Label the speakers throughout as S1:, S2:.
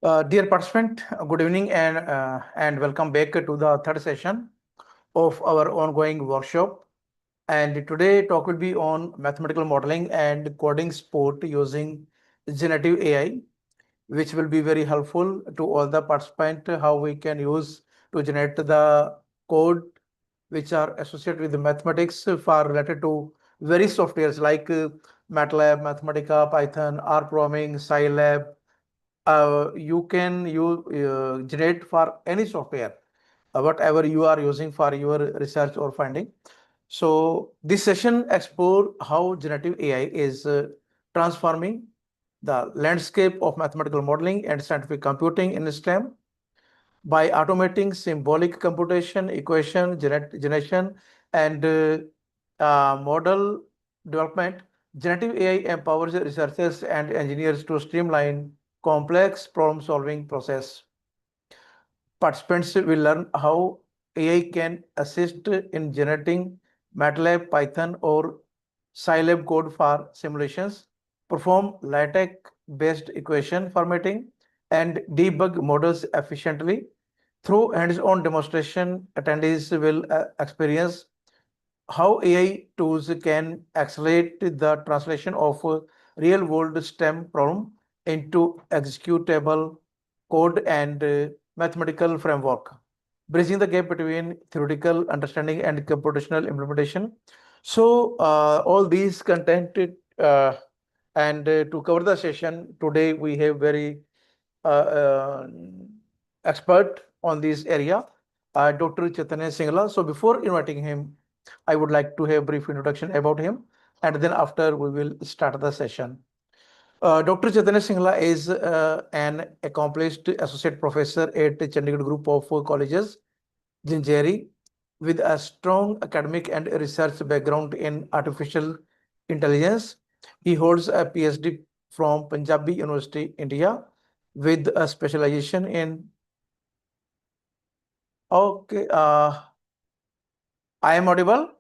S1: Dear participant, good evening and welcome back to the third session of our ongoing workshop. And today talk will be on mathematical modeling and coding support using generative AI, which will be very helpful to all the participants how we can use to generate the code which are associated with the mathematics for related to various softwares like MATLAB, Mathematica, Python, R programming, Scilab. You can use generate for any software, whatever you are using for your research or finding. So this session explore how generative AI is transforming the landscape of mathematical modeling and scientific computing in STEM by automating symbolic computation, equation generation, and model development. Generative AI empowers researchers and engineers to streamline complex problem-solving process. Participants will learn how AI can assist in generating MATLAB, Python, or Scilab code for simulations, perform LaTeX-based equation formatting, and debug models efficiently. Through hands-on demonstration, attendees will experience how AI tools can accelerate the translation of real-world STEM problem into executable code and mathematical framework, bridging the gap between theoretical understanding and computational implementation. So, all these content and to cover the session today, we have very uh, expert on this area, Dr. Chaitanya Singla. So before inviting him, I would like to have a brief introduction about him, and then after we will start the session. Dr. Chaitanya Singla is an accomplished associate professor at Chandigarh Group of Colleges, Jhanjeri, with a strong academic and research background in artificial intelligence. He holds a PhD from Punjab University, India, with a specialization in. Okay, I am audible.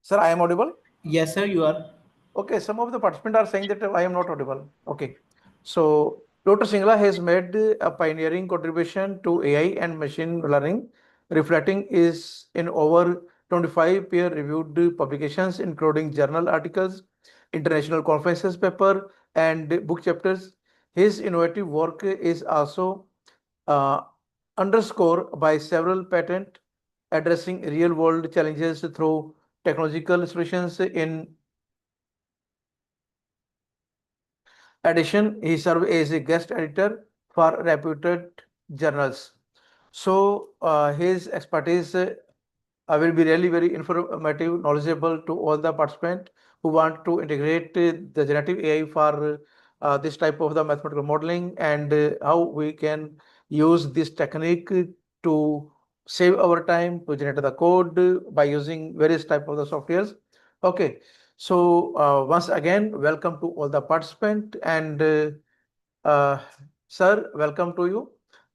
S1: Sir, I am audible.
S2: Yes, sir, you are.
S1: Okay, some of the participants are saying that I am not audible. Okay, so Dr. Singla has made a pioneering contribution to AI and machine learning, reflecting is in over 25 peer-reviewed publications, including journal articles, international conferences paper, and book chapters. His innovative work is also uh, underscored by several patents addressing real-world challenges through technological solutions. In addition, he served as a guest editor for reputed journals. So his expertise will be really very informative, knowledgeable to all the participants who want to integrate the generative AI for this type of the mathematical modeling and how we can use this technique to save our time to generate the code by using various type of the softwares. Okay, so once again, welcome to all the participants and uh, sir, welcome to you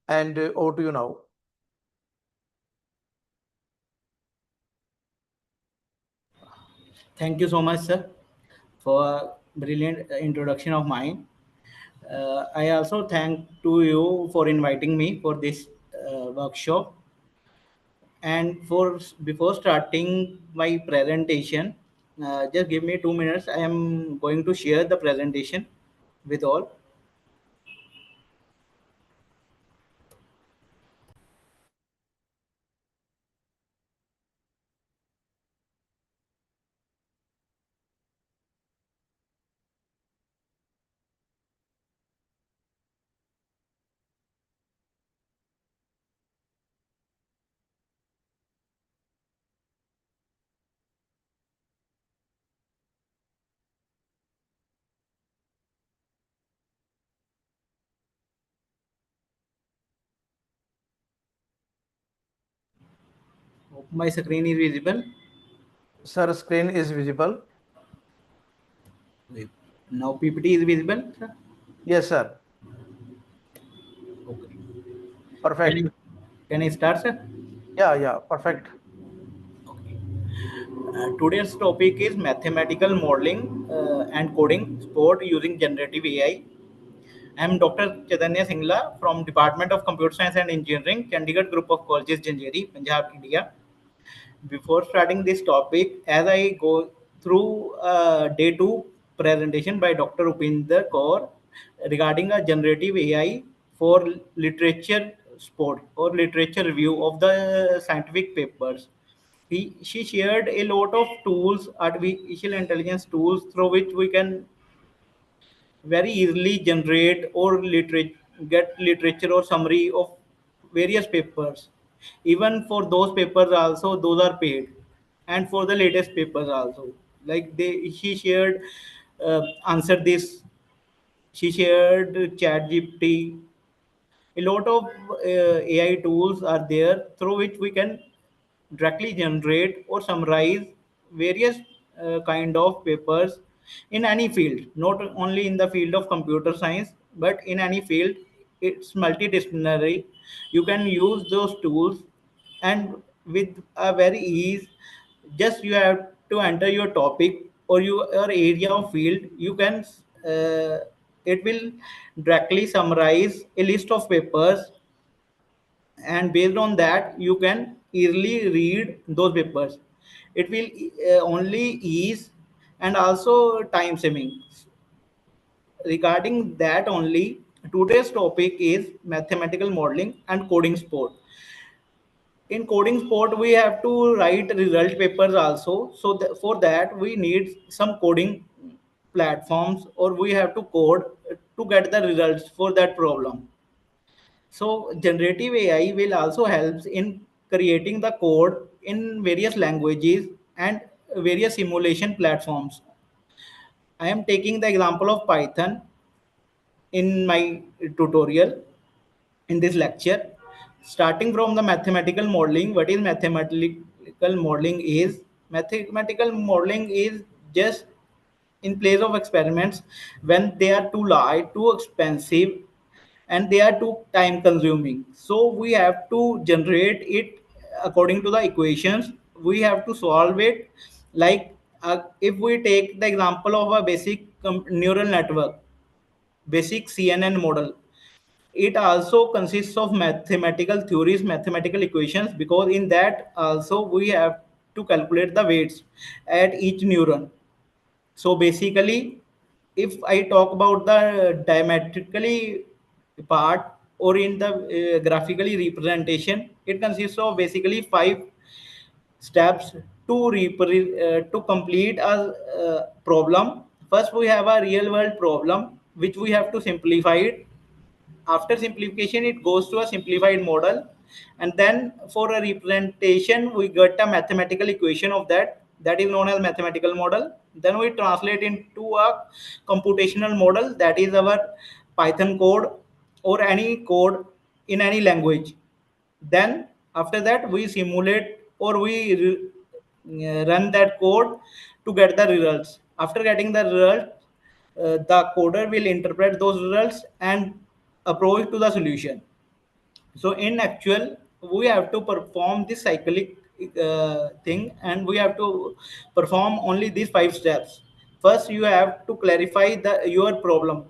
S1: and over to you now.
S2: Thank you so much, sir, for a brilliant introduction of mine. I also thank to you for inviting me for this workshop. And for before starting my presentation, just give me 2 minutes. I am going to share the presentation with all. Hope my screen is visible.
S1: Sir, screen is visible.
S2: Wait, now PPT is visible, sir.
S1: Yes, sir.
S2: Okay. Can
S1: Perfect.
S2: I, can I start, sir?
S1: Yeah, yeah, perfect.
S2: Today's topic is mathematical modeling and coding sport using generative AI. I am Dr. Chaitanya Singla from Department of Computer Science and Engineering, Chandigarh Group of Colleges, Jhanjeri, Punjab, India. Before starting this topic, as I go through day two presentation by Dr. Upinder Kaur regarding a generative AI for literature sport or literature review of the scientific papers. She shared a lot of tools, artificial intelligence tools, through which we can very easily generate or get literature or summary of various papers. Even for those papers also, those are paid, and for the latest papers also. Like she shared answer this. She shared Chat GPT. A lot of AI tools are there through which we can directly generate or summarize various kind of papers in any field, not only in the field of computer science, but in any field. It's multidisciplinary. You can use those tools, and with a very ease, just you have to enter your topic or your area of field. You can it will directly summarize a list of papers, and based on that you can easily read those papers. It will only ease and also time saving. Regarding that only, today's topic is mathematical modeling and coding sport. In coding sport we have to write result papers also, so for that we need some coding platforms, or we have to code to get the results for that problem. So generative AI will also help in creating the code in various languages and various simulation platforms. I am taking the example of Python in my tutorial in this lecture. Starting from the mathematical modeling, what is mathematical modeling is? Mathematical modeling is just in place of experiments when they are too large, too expensive, and they are too time consuming. So we have to generate it according to the equations. We have to solve it like if we take the example of a basic neural network, basic CNN model. It also consists of mathematical theories, mathematical equations, because in that also we have to calculate the weights at each neuron. So basically, if I talk about the diametrically part or in the graphically representation, it consists of basically five steps to complete a problem. First, we have a real world problem which we have to simplify it. After simplification, it goes to a simplified model, and then for a representation we get a mathematical equation of that is known as mathematical model. Then we translate into a computational model, that is our Python code or any code in any language. Then after that we simulate or we run that code to get the results. After getting the result, the coder will interpret those results and approach to the solution. So in actual, we have to perform this cyclic thing, and we have to perform only these five steps. First, you have to clarify your problem.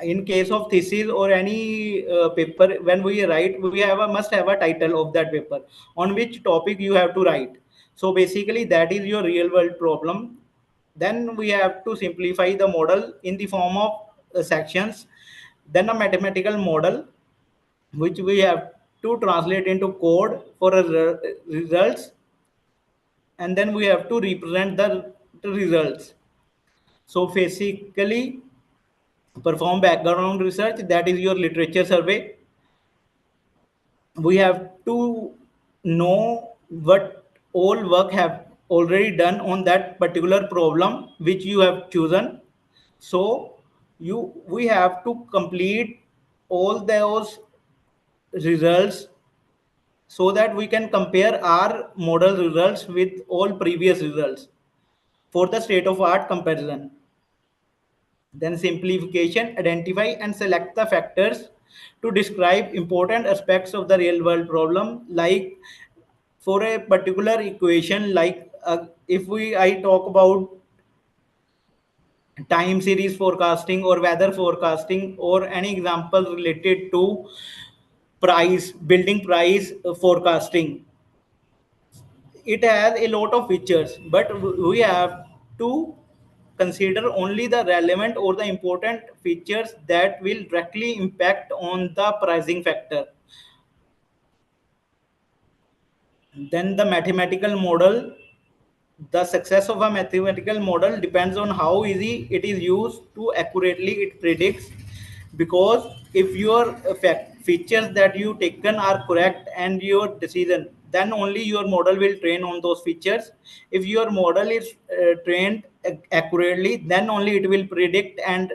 S2: In case of thesis or any paper, when we write, we must have a title of that paper on which topic you have to write. So basically, that is your real world problem. Then we have to simplify the model in the form of sections, then a mathematical model which we have to translate into code for results, and then we have to represent the results. So basically, perform background research, that is your literature survey. We have to know what all work have already done on that particular problem which you have chosen. So we have to complete all those results so that we can compare our model results with all previous results for the state of art comparison. Then simplification, identify and select the factors to describe important aspects of the real world problem. Like for a particular equation, like if I talk about time series forecasting or weather forecasting or any example related to price building price forecasting, it has a lot of features, but we have to consider only the relevant or the important features that will directly impact on the pricing factor. Then the mathematical model, the success of a mathematical model depends on how easy it is used to accurately it predicts, because if your features that you taken are correct and your decision, then only your model will train on those features. If your model is trained accurately, then only it will predict and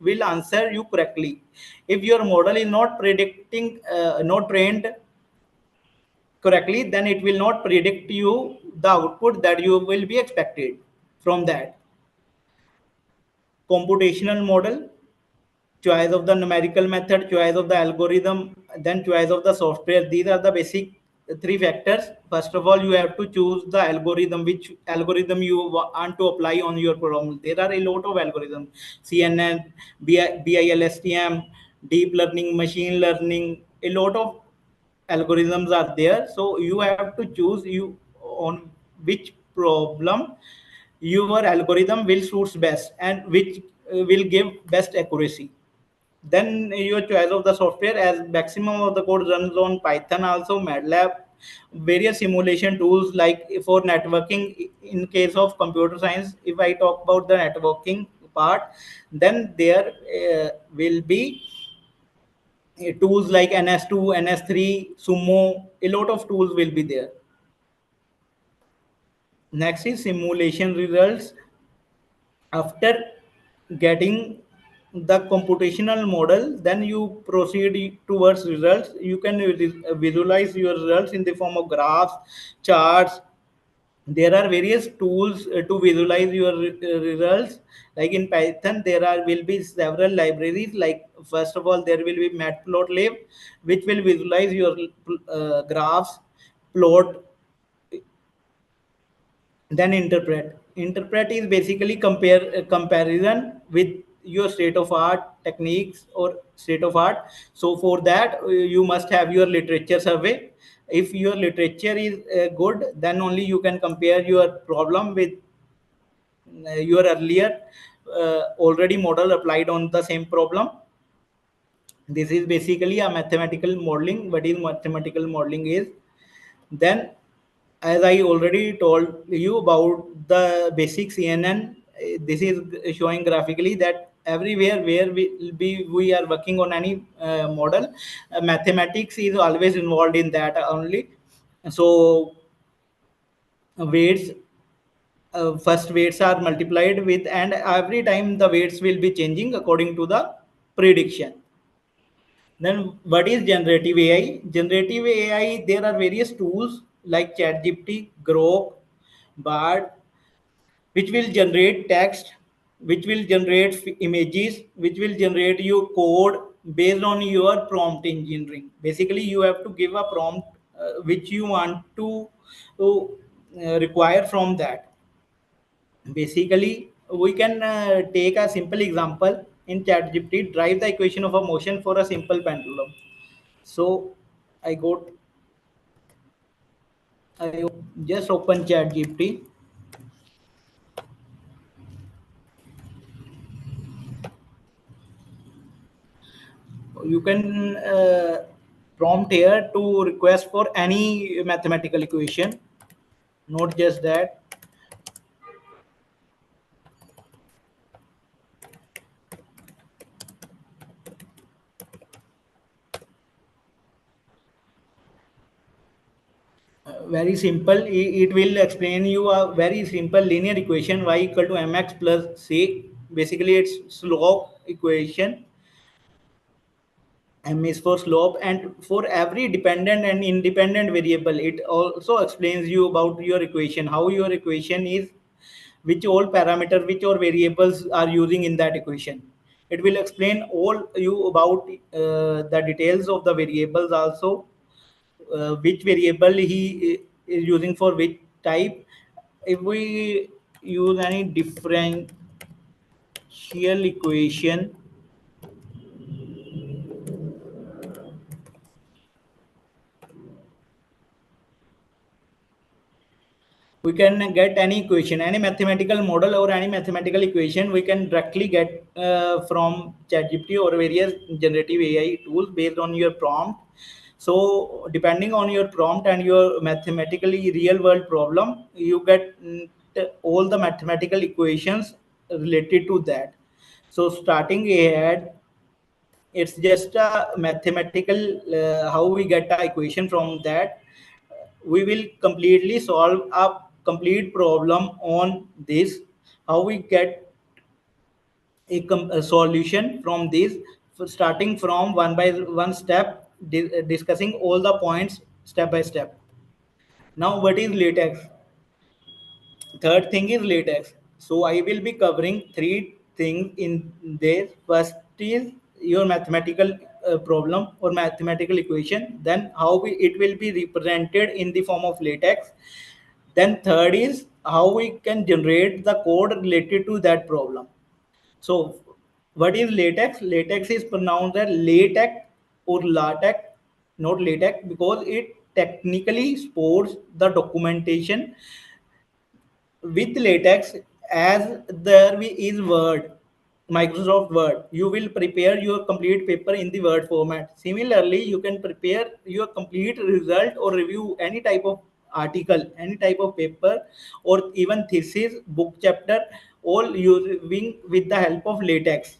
S2: will answer you correctly. If your model is not predicting not trained correctly, then it will not predict you the output that you will be expected from that. Computational model, choice of the numerical method, choice of the algorithm, then choice of the software. These are the basic three factors. First of all, you have to choose the algorithm, which algorithm you want to apply on your problem. There are a lot of algorithms: CNN, BILSTM, deep learning, machine learning. A lot of algorithms are there. So you have to choose you on which problem your algorithm will suits best and which will give best accuracy. Then your choice of the software, as maximum of the code runs on Python, also MATLAB, various simulation tools like for networking. In case of computer science, if I talk about the networking part, then there will be tools like NS2, NS3, Sumo. A lot of tools will be there. Next is simulation results. After getting the computational model, then you proceed towards results. You can visualize your results in the form of graphs, charts. There are various tools to visualize your results. Like in Python, there are will be several libraries. Like first of all, there will be Matplotlib, which will visualize your graphs, plot. Then interpret is basically comparison with your state of art techniques or state of art. So for that, you must have your literature survey. If your literature is good, then only you can compare your problem with your earlier already model applied on the same problem. This is basically a mathematical modeling. What is mathematical modeling is, then, as I already told you about the basic CNN, this is showing graphically that everywhere where we are working on any model, mathematics is always involved in that only. So weights, first weights are multiplied with, and every time the weights will be changing according to the prediction. Then what is generative AI? Generative AI, there are various tools like ChatGPT, Grok, Bard, which will generate text, which will generate images, which will generate your code based on your prompt engineering. Basically, you have to give a prompt which you want to require from that. Basically, we can take a simple example in ChatGPT, drive the equation of a motion for a simple pendulum. So I got I just open ChatGPT. You can prompt here to request for any mathematical equation, not just that. Very simple. It will explain you a very simple linear equation, y equal to mx plus c. Basically, it's slope equation. M is for slope, and for every dependent and independent variable, it also explains you about your equation, how your equation is, which all parameter, which all variables are using in that equation. It will explain all you about the details of the variables also, which variable he is using for which type, if we use any differential equation, we can get any equation, any mathematical model or any mathematical equation we can directly get from ChatGPT or various generative AI tools based on your prompt. So depending on your prompt and your mathematically real world problem, you get all the mathematical equations related to that. So starting ahead, it's just a mathematical how we get the equation from that. We will completely solve a complete problem on this, how we get a solution from this, starting from one by one step, discussing all the points step by step. Now what is latex? Third thing is latex. So I will be covering three things in this. First is your mathematical problem or mathematical equation. Then how it will be represented in the form of latex. Then third is how we can generate the code related to that problem. So what is latex? Latex is pronounced as latex or latex, not latex, because it technically supports the documentation with latex. As there is word, Microsoft Word, you will prepare your complete paper in the Word format. Similarly, you can prepare your complete result or review any type of article, any type of paper, or even thesis, book chapter, all using with the help of latex.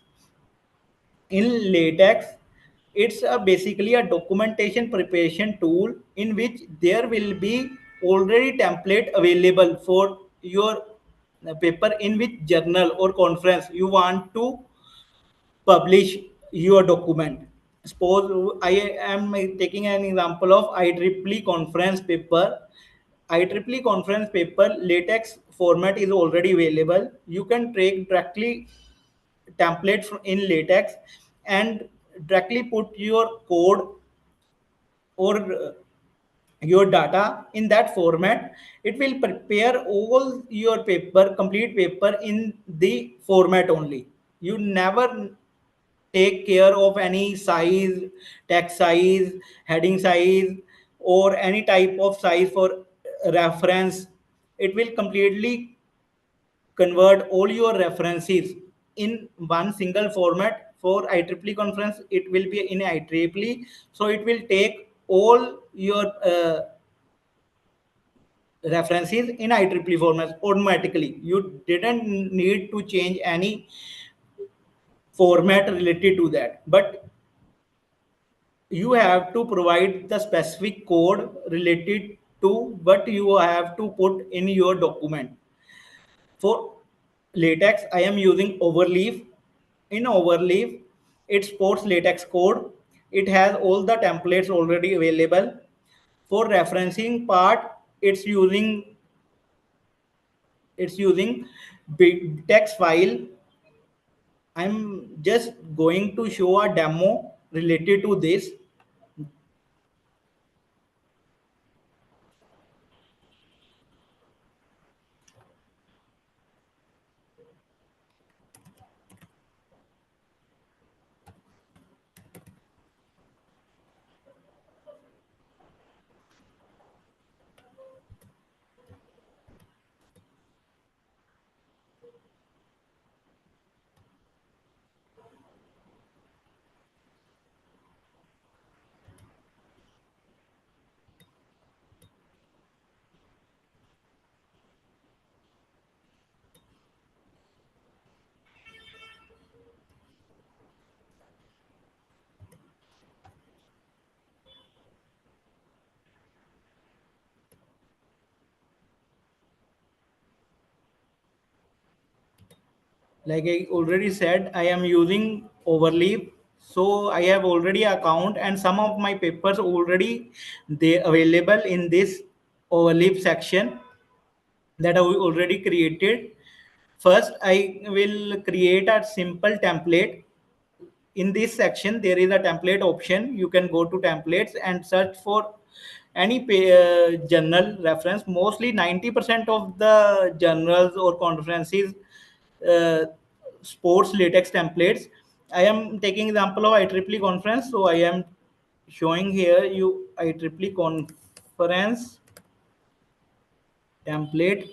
S2: In latex, it's basically a documentation preparation tool in which there will be already template available for your paper in which journal or conference you want to publish your document. Suppose I am taking an example of IEEE conference paper. IEEE conference paper latex format is already available. You can take directly template in latex and directly put your code or your data in that format. It will prepare all your paper, complete paper in the format only. You never take care of any size, text size, heading size, or any type of size for reference. It will completely convert all your references in one single format. For IEEE conference, it will be in IEEE, so it will take all your references in IEEE format automatically. You didn't need to change any format related to that, but you have to provide the specific code related to what you have to put in your document. For latex, I am using Overleaf. In Overleaf, it supports latex code. It has all the templates already available. For referencing part, it's using big text file. I'm just going to show a demo related to this. Like I already said, I am using Overleaf. So I have already account and some of my papers already they available in this Overleaf section that I already created. First, I will create a simple template. In this section, there is a template option. You can go to templates and search for journal reference. Mostly 90% of the journals or conferences uh, sports latex templates. I am taking example of IEEE conference, so I am showing here you IEEE conference template.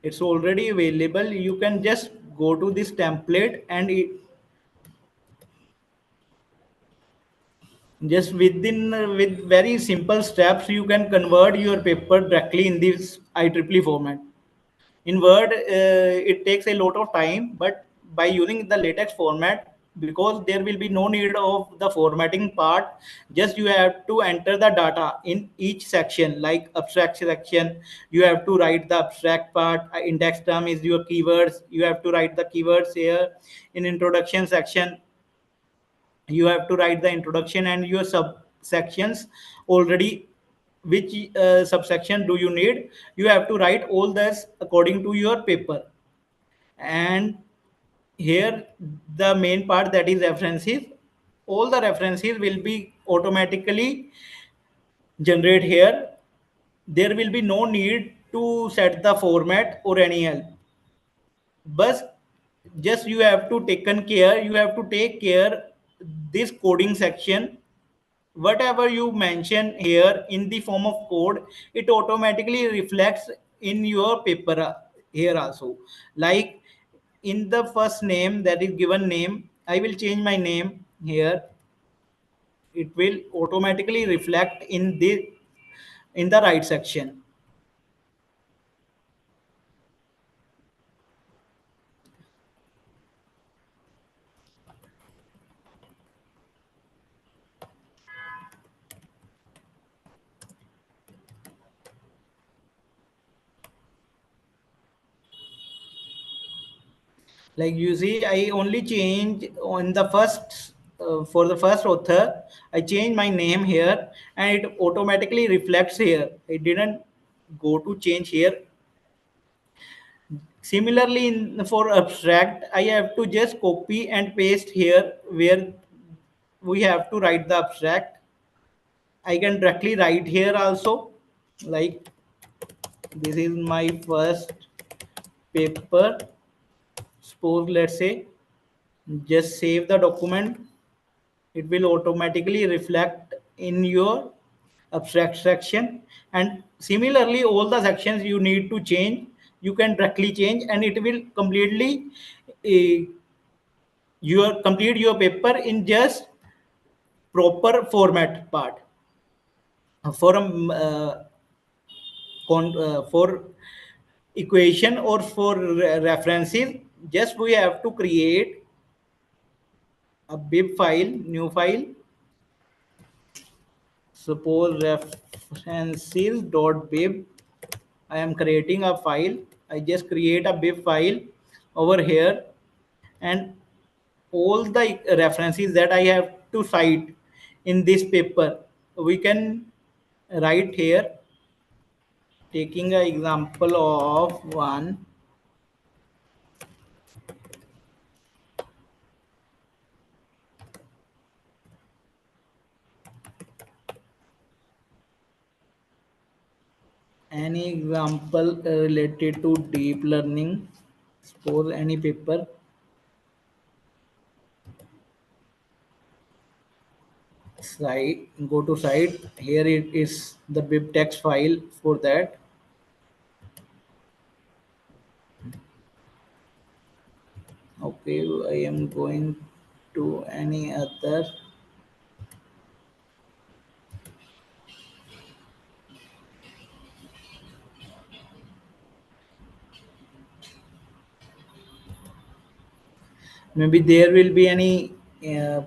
S2: It's already available. You can just go to this template and just with very simple steps you can convert your paper directly in this IEEE format. In Word, it takes a lot of time, but by using the latex format, because there will be no need of the formatting part, just you have to enter the data in each section. Like abstract section, you have to write the abstract part. Index term is your keywords, you have to write the keywords here. In introduction section, you have to write the introduction and your subsections already. Which subsection do you need? You have to write all this according to your paper. And here the main part, that is references. All the references will be automatically generate here. There will be no need to set the format or any help. But just you have to taken care, you have to take care this coding section. Whatever you mention here in the form of code, it automatically reflects in your paper here also. Like in the first name, that is given name, I will change my name here. It will automatically reflect in the right section. Like you see, I only change on the first for the first author, I change my name here, and it automatically reflects here. It didn't go to change here. Similarly, for abstract, I have to just copy and paste here where we have to write the abstract. I can directly write here also. Like this is my first paper. Suppose let's say, just save the document. It will automatically reflect in your abstract section. And similarly, all the sections you need to change, you can directly change, and it will completely uh, your complete your paper in just proper format part. For for equation or for references, just we have to create a bib file, new file. Suppose references.bib. I am creating a file. I just create a bib file over here, and all the references that I have to cite in this paper, we can write here. Taking an example of one, any example related to deep learning. Suppose any paper. Site, go to site. Here it is the bib text file for that. Okay, I am going to any other. Maybe there will be any uh,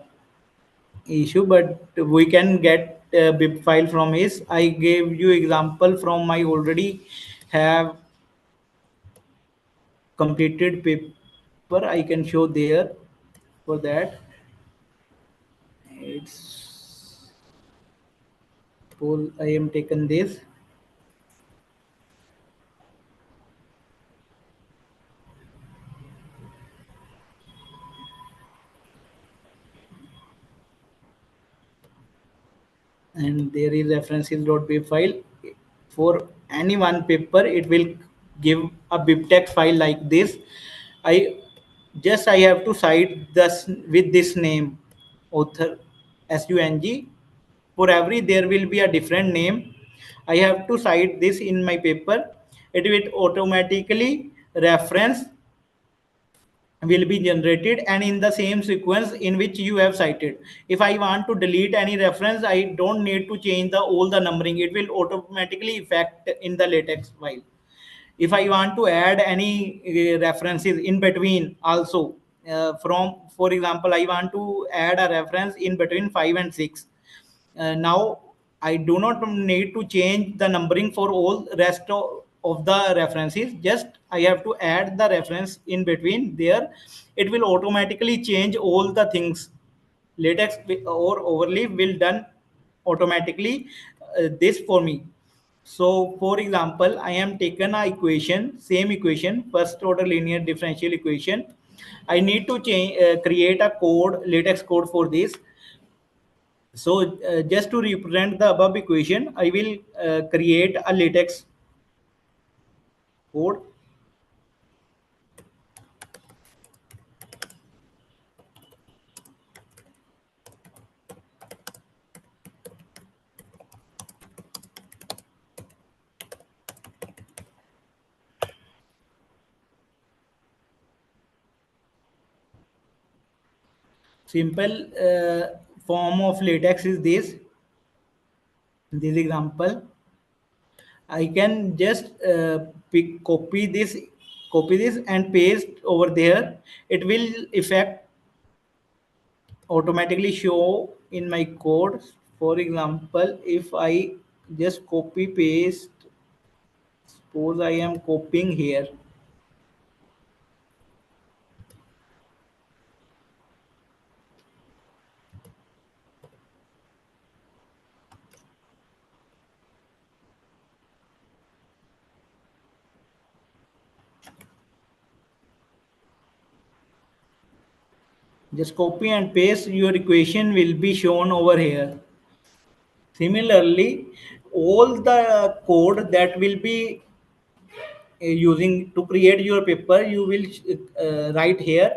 S2: issue, but we can get a bib file from his. I gave you example from my already have completed paper. I can show there. For that, it's suppose I am taken this. and there is references.bib file. For any one paper, it will give a bibtex file like this. I have to cite this with this name, author SUNG. For every there will be a different name. I have to cite this in my paper. It will automatically reference will be generated and in the same sequence in which you have cited. If I want to delete any reference, I don't need to change the all the numbering. It will automatically effect in the latex file. If I want to add any references in between also, from for example, I want to add a reference in between 5 and 6. Now I do not need to change the numbering for all rest of the references. Just I have to add the reference in between there. It will automatically change all the things. Latex or overlay will done automatically this for me. So for example, I am taken a equation, same equation, first order linear differential equation. I need to change, create a code, latex code for this. So just to represent the above equation, I will create a latex code. Simple form of latex is this example. I can just copy this and paste over there. It will effect automatically show in my code. For example, if I just copy paste, suppose I am copying here. Just copy and paste, your equation will be shown over here. Similarly, all the code that will be using to create your paper, you will write here,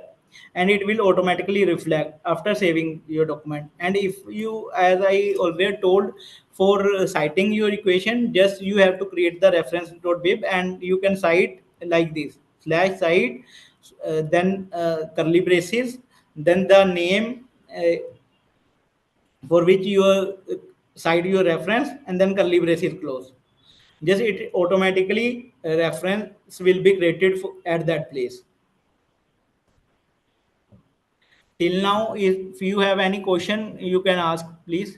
S2: and it will automatically reflect after saving your document. And if you, as I already told, for citing your equation, just you have to create the reference.bib and you can cite like this slash cite, then curly braces, then the name for which you cite your reference, and then curly braces close. Just it automatically reference will be created at that place. Till now, if you have any question, you can ask, please.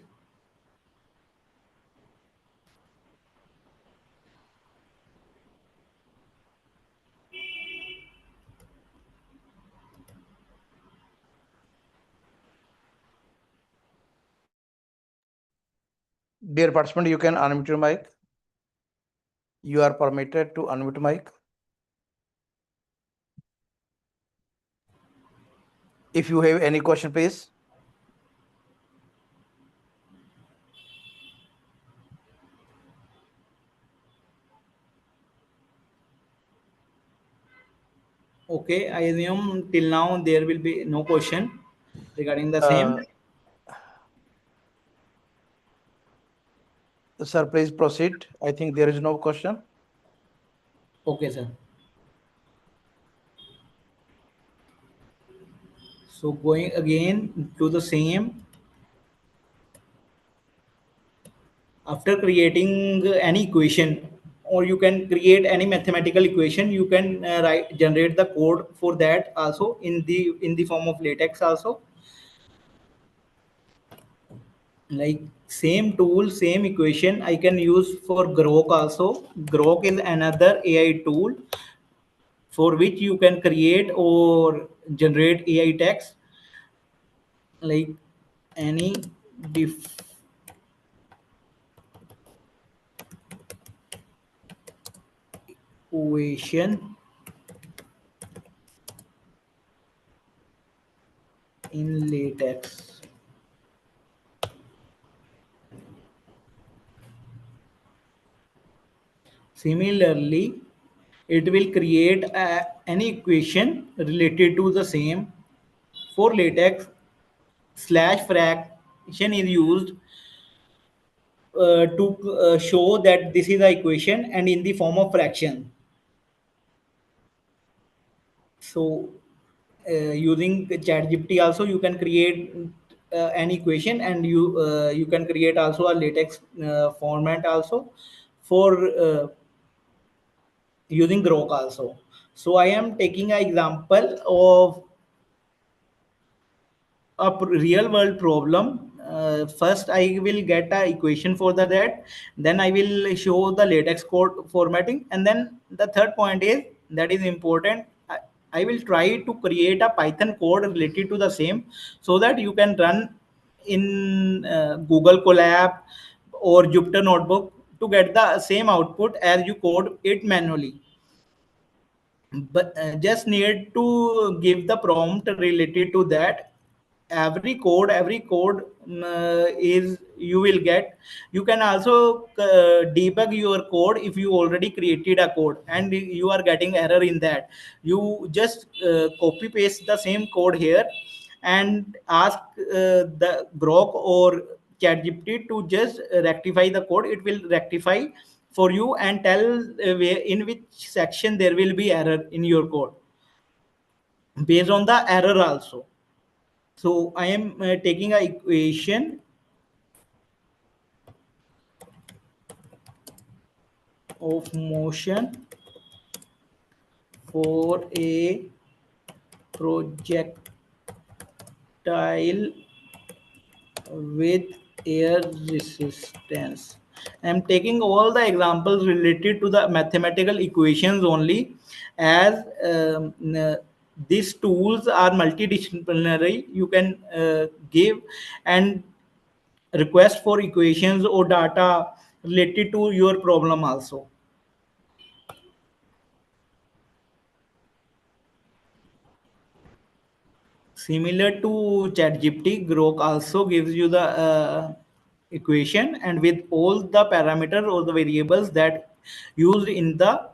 S1: Dear participant, you can unmute your mic. You are permitted to unmute mic. If you have any question, please.
S2: Okay, I assume till now there will be no question regarding the same.
S1: Sir, please proceed. I think there is no question.
S2: Okay, sir. So going again to the same. After creating any equation, or you can create any mathematical equation, you can generate the code for that also in the form of latex also. Like same tool, same equation I can use for grok also. Grok is another AI tool for which you can create or generate AI text, like any equation in latex. Similarly, it will create any equation related to the same. For latex, slash fraction is used to show that this is the equation and in the form of fraction. So using ChatGPT also you can create an equation, and you can create also a latex format also for using grok also. So I am taking an example of a real world problem. First I will get a equation for that, then I will show the latex code formatting, and then the third point is that is important. I will try to create a python code related to the same, so that you can run in google colab or jupyter notebook to get the same output as you code it manually. But just need to give the prompt related to that. Every code is you will get. You can also debug your code if you already created a code and you are getting error in that. You just copy paste the same code here and ask the grok or ChatGPT to just rectify the code. It will rectify for you and tell in which section there will be error in your code based on the error also. So I am taking a equation of motion for a projectile with air resistance. I am taking all the examples related to the mathematical equations only, as these tools are multidisciplinary. You can give and request for equations or data related to your problem also. Similar to ChatGPT, Grok also gives you the equation and with all the parameters or the variables that used in the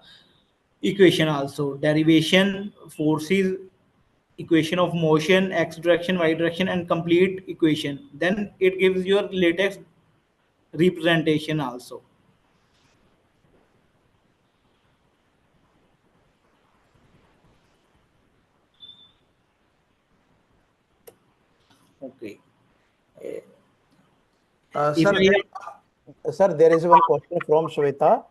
S2: equation also. Derivation, forces, equation of motion, x direction, y direction, and complete equation. Then it gives your latex representation also. Okay. If
S1: Sir,
S2: I have,
S1: there is one question from Shweta.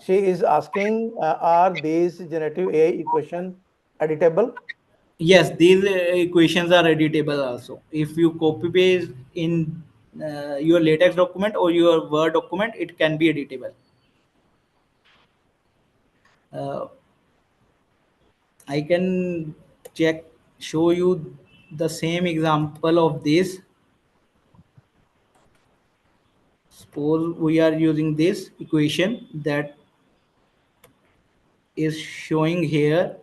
S1: She is asking, are these generative AI equation editable?
S2: yes, these equations are editable also. If you copy paste in your latex document or your word document, it can be editable. uh, I can check, show you the same example of this. Suppose we are using this equation that is showing here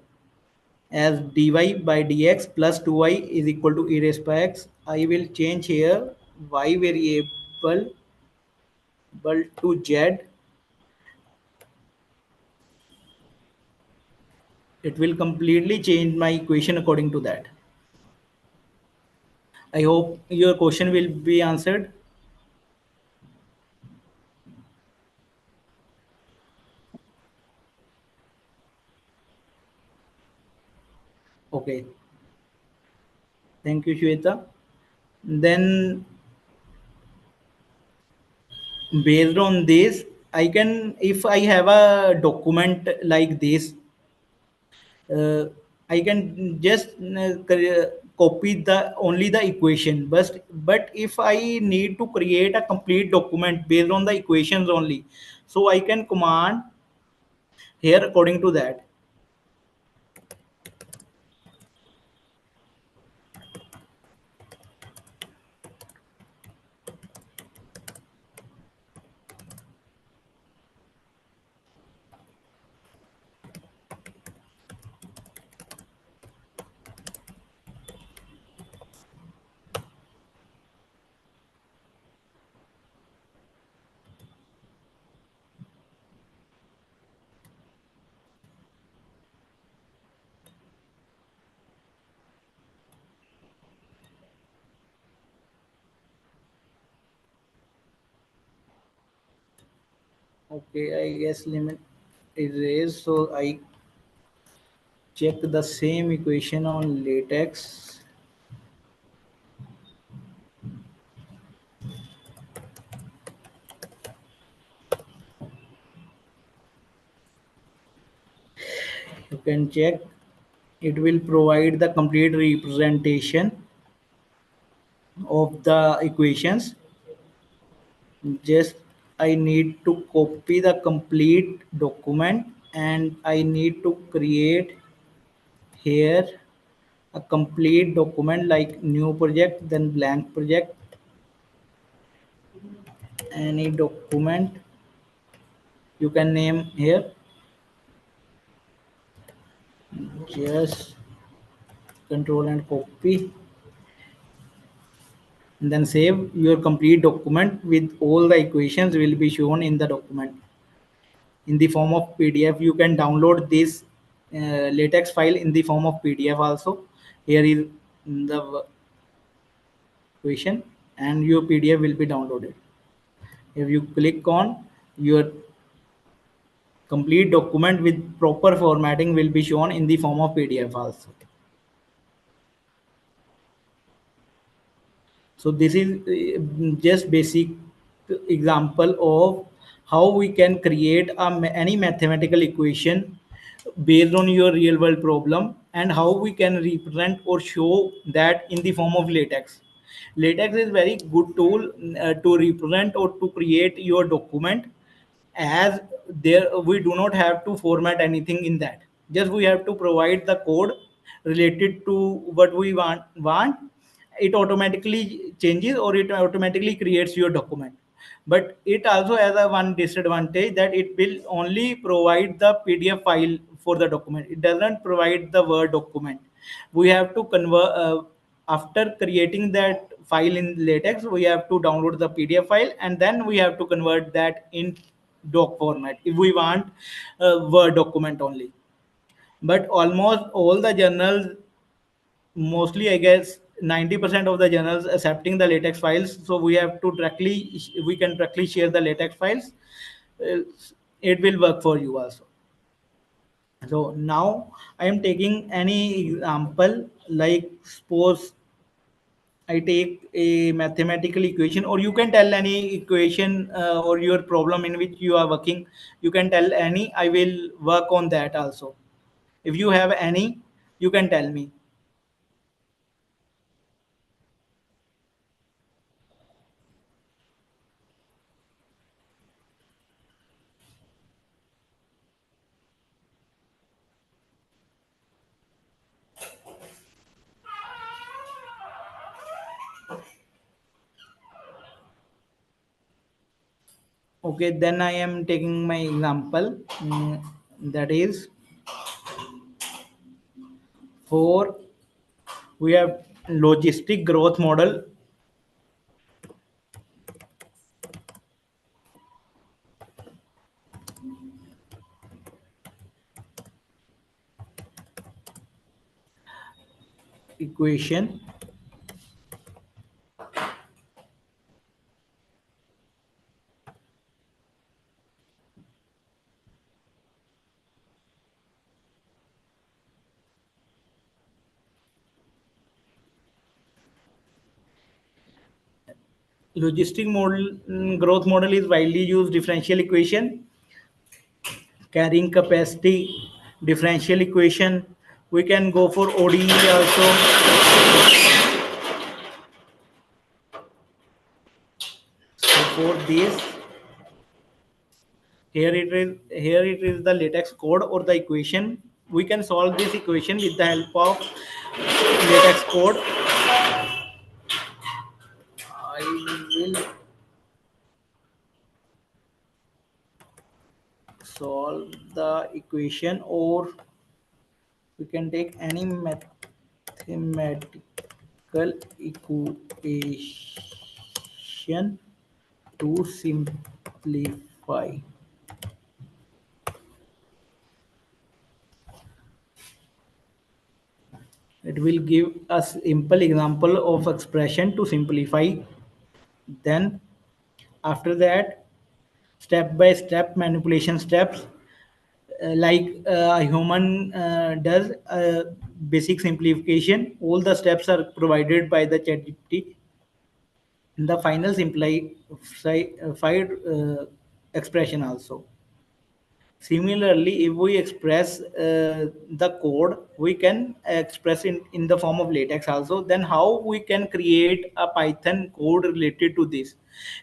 S2: as dy by dx plus 2y is equal to e raised by x. I will change here y variable to z. It will completely change my equation according to that. I hope your question will be answered. Okay, thank you, Shweta. Then based on this, I can, if I have a document like this, uh, I can just copy the only the equation. But if I need to create a complete document based on the equations only, so I can command here according to that. Okay, I guess limit is raised, so I check the same equation on LaTeX. You can check. It will provide the complete representation of the equations. Just I need to copy the complete document and I need to create here a complete document like new project, then blank project, any document you can name here. Just control and copy, and then save. Your complete document with all the equations will be shown in the document in the form of PDF. You can download this latex file in the form of PDF also. Here is the equation and your PDF will be downloaded. If you click on, your complete document with proper formatting will be shown in the form of PDF also. So this is just basic example of how we can create any mathematical equation based on your real world problem, and how we can represent or show that in the form of latex. Latex is very good tool to represent or to create your document, as there we do not have to format anything in that. Just we have to provide the code related to what we want. It automatically changes or it automatically creates your document. But it also has a one disadvantage, that it will only provide the PDF file for the document. It doesn't provide the Word document. We have to convert after creating that file in latex. We have to download the PDF file and then we have to convert that in doc format if we want a Word document only. But almost all the journals, mostly I guess 90% of the journals accepting the latex files, so we have to directly, we can directly share the latex files. Uh, it will work for you also. So now I am taking any example, like suppose I take a mathematical equation, or you can tell any equation or your problem in which you are working. You can tell any, I will work on that also. If you have any, you can tell me. Okay, then I am taking my example. That is for, we have logistic growth model equation. Logistic model, growth model is widely used differential equation, carrying capacity differential equation. We can go for ODE also. So for this, here it is the latex code or the equation. We can solve this equation with the help of latex code. I will solve the equation, or we can take any mathematical equation to simplify. It will give a simple example of expression to simplify. Then after that, step-by-step manipulation steps, like a human does basic simplification. All the steps are provided by the ChatGPT. The final simplified expression also. Similarly, if we express the code, we can express in the form of latex also. Then how we can create a Python code related to this?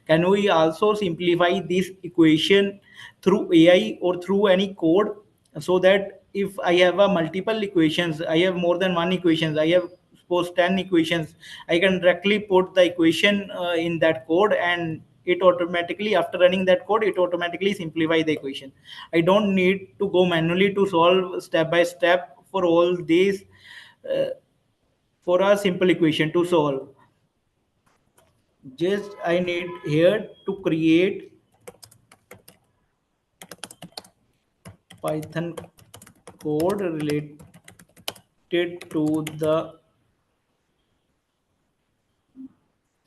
S2: Can we also simplify this equation through AI or through any code, so that if I have a multiple equations, I have more than one equations, I have suppose 10 equations, I can directly put the equation in that code, and it automatically, after running that code, it automatically simplify the equation. I don't need to go manually to solve step by step for all these, uh, for a simple equation to solve. Just I need here to create Python code related to the,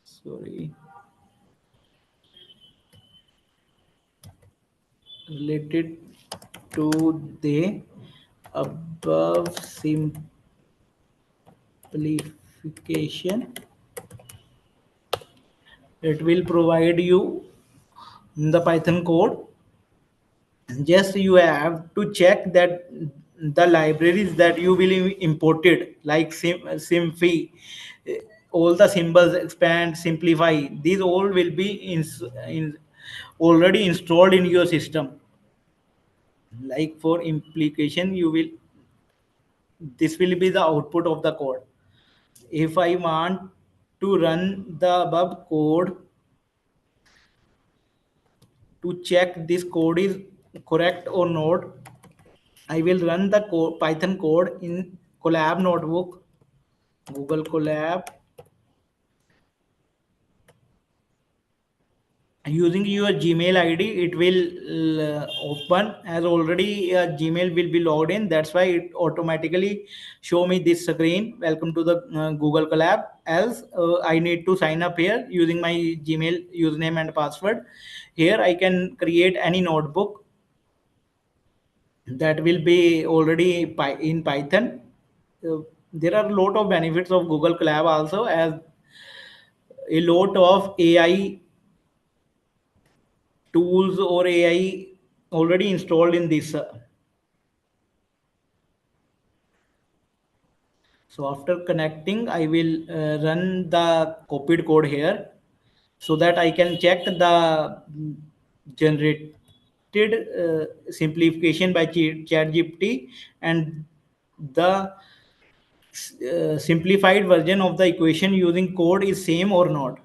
S2: sorry, related to the above simplification. It will provide you the Python code. Just you have to check that the libraries that you will imported, like Symphy, all the symbols, expand, simplify, these all will be already installed in your system. Like for implication, you will, this will be the output of the code. If I want to run the above code to check this code is correct or not, I will run the Python code in Colab notebook, Google Colab. Using your Gmail ID, it will open, as already Gmail will be logged in. That's why it automatically show me this screen. Welcome to the Google Colab. Else, I need to sign up here using my Gmail username and password. Here I can create any notebook that will be already in Python. There are a lot of benefits of Google Colab also, as a lot of AI tools or AI already installed in this. So after connecting, I will run the copied code here, so that I can check the generated simplification by ChatGPT, and the simplified version of the equation using code is same or not.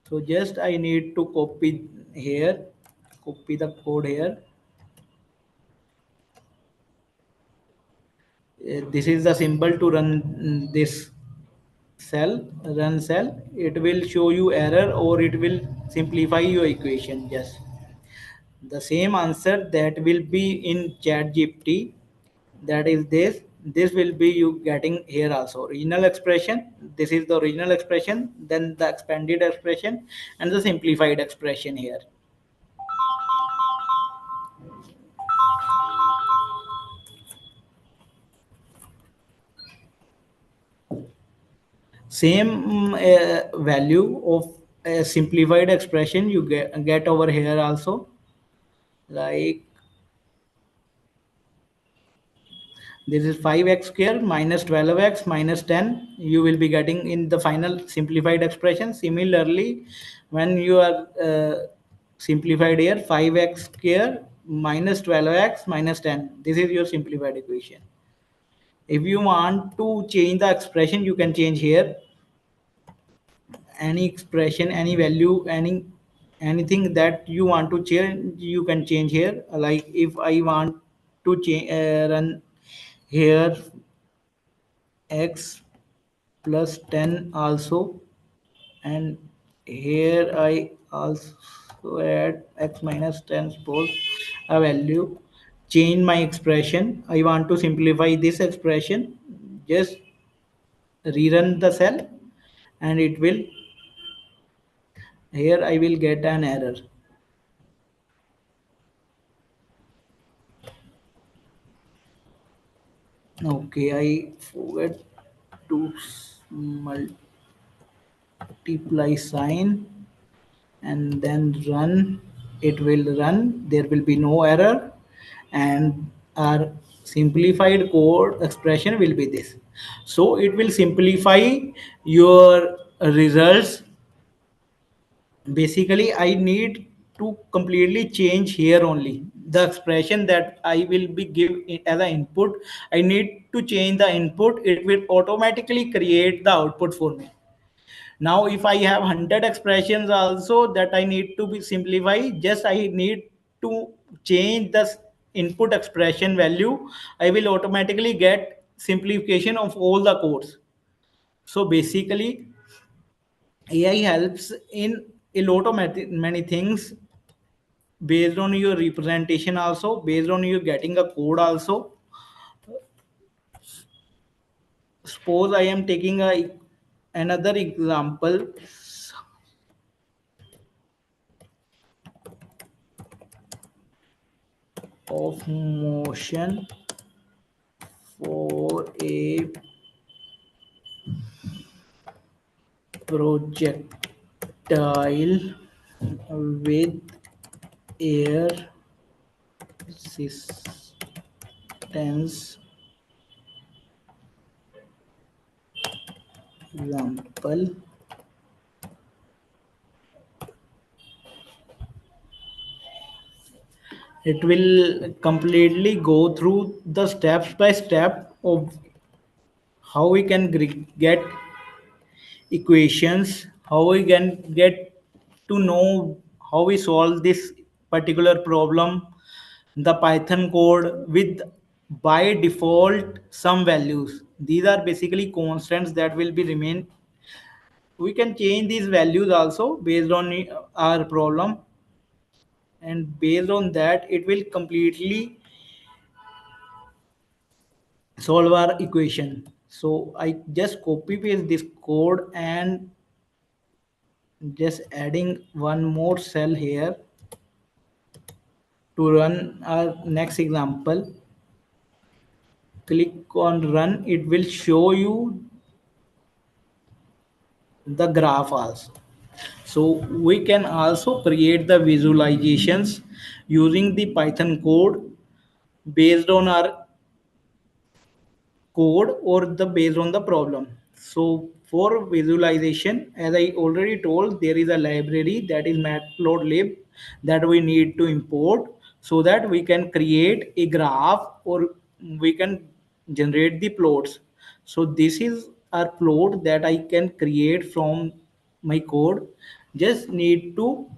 S2: So just I need to copy the code here. This is the symbol to run this run cell. It will show you error or it will simplify your equation. Just the same answer that will be in chat gpt, that is this will be you getting here also. Original expression, this is the original expression, then the expanded expression and the simplified expression here. Same value of a simplified expression you get over here also. Like this is 5x square minus 12x minus 10, you will be getting in the final simplified expression. Similarly, when you are simplified here, 5x square minus 12x minus 10, this is your simplified equation. If you want to change the expression, you can change here any expression, any value, anything that you want to change, you can change here. Like if I want to change run here x plus 10 also, and here I also add x minus 10, suppose a value, change my expression. I want to simplify this expression, just rerun the cell, and it will, here I will get an error. Okay, I forget to multiply sign and then run. It will run, there will be no error, and our simplified code expression will be this. So it will simplify your results. Basically I need to completely change here only the expression that I will be give as an input. I need to change the input, it will automatically create the output for me. Now if I have 100 expressions also that I need to be simplify, just I need to change the input expression value, I will automatically get simplification of all the codes. So basically AI helps in a lot of many things, based on your representation also, based on you getting a code also. Suppose I am taking another example of motion for a projectile with air resistance. Example, it will completely go through the steps by step of how we can get equations, how we can get to know how we solve this particular problem, the Python code with by default some values. These are basically constants that will be remain. We can change these values also based on our problem, and based on that it will completely solve our equation. So I just copy paste this code and just adding one more cell here to run our next example. Click on run, it will show you the graph also. So we can also create the visualizations using the Python code based on our code or the based on the problem. So for visualization, as I already told, there is a library that is matplotlib that we need to import so that we can create a graph or we can generate the plots. So this is our plot that I can create from my code. Just need to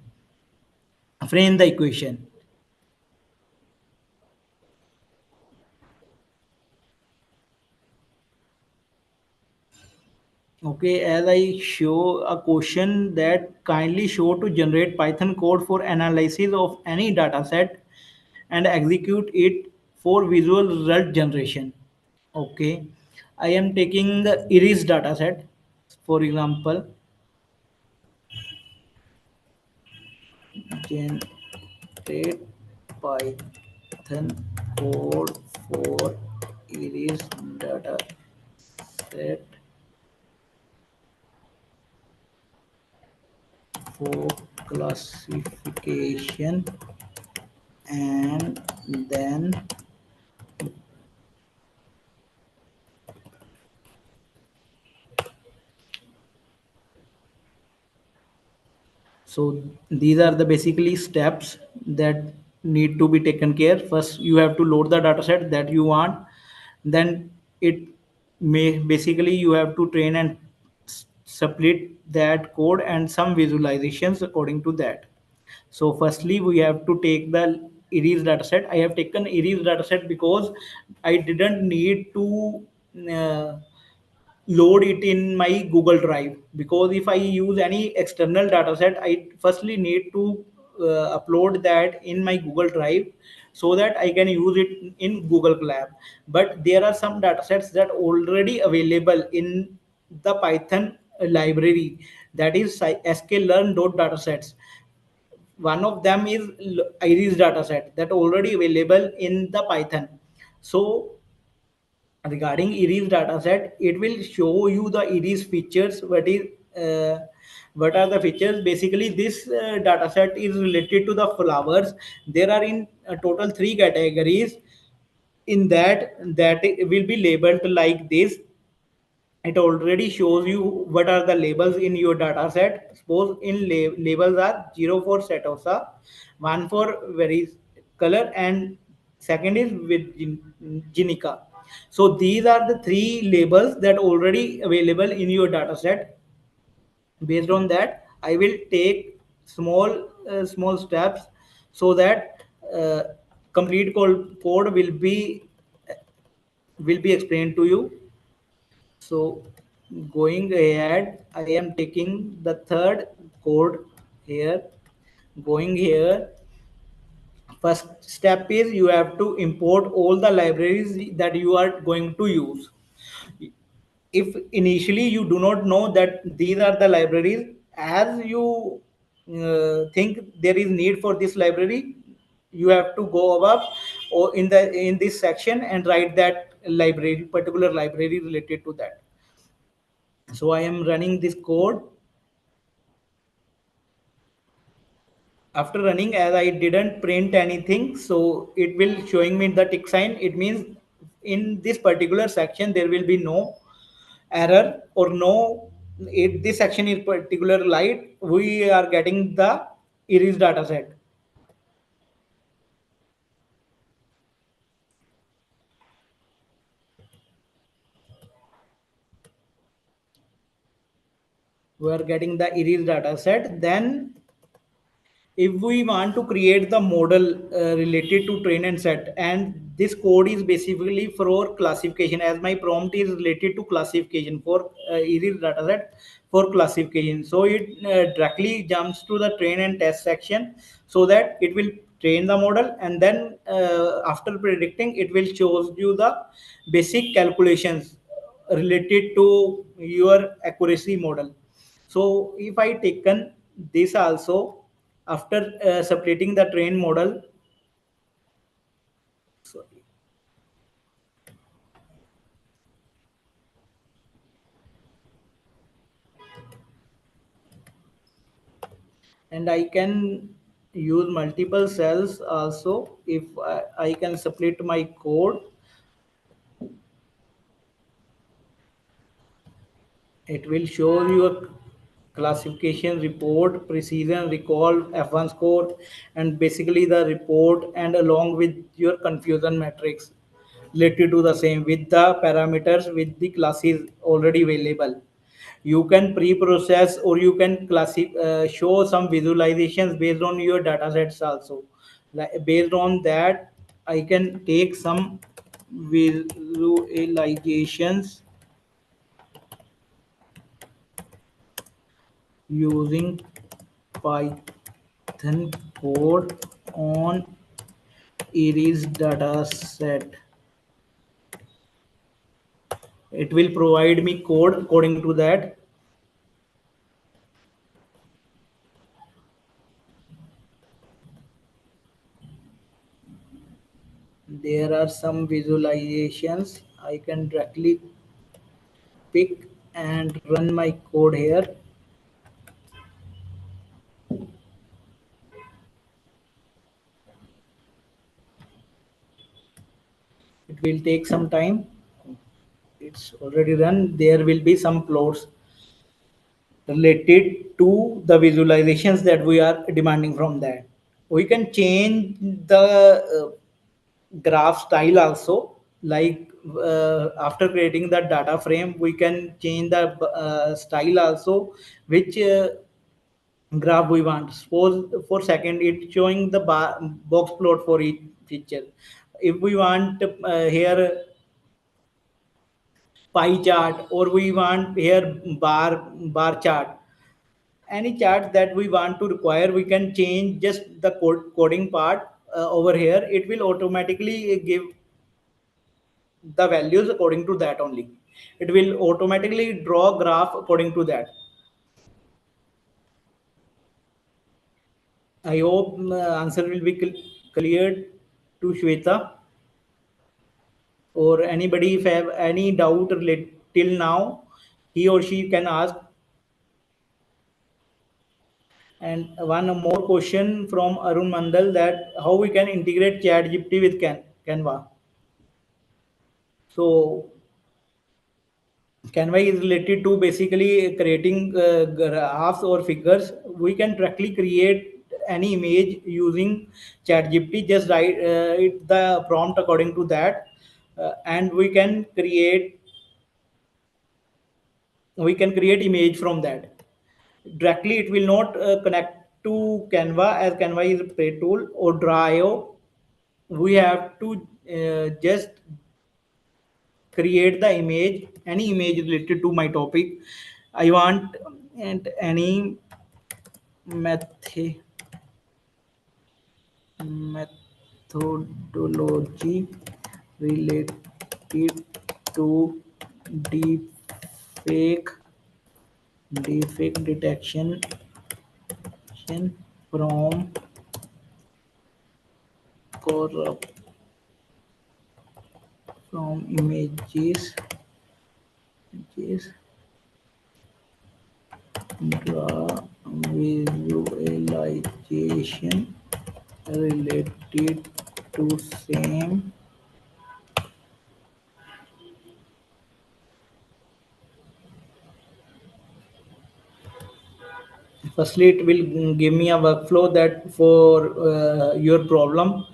S2: frame the equation. Okay, as I show a question that kindly show to generate Python code for analysis of any data set and execute it for visual result generation. Okay, I am taking the iris data set, for example, generate Python code for iris data set for classification, and then so these are the basically steps that need to be taken care. First you have to load the dataset that you want, then it may basically you have to train and split that code and some visualizations according to that. So firstly we have to take the iris dataset. I have taken iris dataset because I didn't need to uh, load it in my Google Drive, because if I use any external data set, I firstly need to upload that in my Google Drive so that I can use it in Google Colab. But there are some data sets that already available in the Python library, that is sklearn.datasets. One of them is iris dataset that already available in the Python. So regarding Eris dataset, it will show you the Eris features. What are the features? Basically, this dataset is related to the flowers. There are in total three categories. In that it will be labeled like this. It already shows you what are the labels in your data set. Suppose in labels are 0 for setosa, 1 for very color, and second is with ginica. So these are the three labels that already available in your data set. Based on that, I will take small steps so that complete code will be explained to you. So going ahead, I am taking the third code here. Going here, first step is you have to import all the libraries that you are going to use. If initially you do not know that these are the libraries, as you think there is need for this library, you have to go above or in this section and write that particular library related to that. So I am running this code. After running, as I didn't print anything, so it will showing me the tick sign. It means in this particular section there will be no error or no, if this section is particular light, we are getting the Iris data set. We are getting the Iris data set. Then if we want to create the model related to train and set, and this code is basically for classification, as my prompt is related to classification for Iris dataset for classification, so it directly jumps to the train and test section so that it will train the model, and then after predicting it will shows you the basic calculations related to your accuracy model. So if I taken this also, after separating the train model, so, and I can use multiple cells also. If I can separate my code, it will show you a classification report, precision, recall, F1 score, and basically the report, and along with your confusion matrix related to the same with the parameters with the classes already available. You can pre-process or you can show some visualizations based on your data sets also. Based on that, I can take some visualizations using Python code on Iris dataset. It will provide me code according to that. There are some visualizations I can directly pick and run my code here. It will take some time. It's already run. There will be some plots related to the visualizations that we are demanding from that. We can change the graph style also. Like after creating the data frame, we can change the style also, which graph we want. Suppose for second, it's showing the box plot for each feature. If we want here pie chart, or we want here bar chart, any chart that we want to require, we can change just the coding part over here. It will automatically give the values according to that only. It will automatically draw graph according to that. I hope answer will be cleared to Shweta. or anybody if have any doubt related till now, he or she can ask. And one more question from Arun Mandal, that how we can integrate ChatGPT with Canva. So Canva is related to basically creating graphs or figures. We can directly create any image using ChatGPT. Just write it the prompt according to that, and we can create image from that. Directly, it will not connect to Canva, as Canva is a paid tool, or Draw. We have to just create the image, any image related to my topic. I want and any method methodology related to deep fake detection from corrupt from images draw visualization related to same. Firstly, it will give me a workflow that for your problem.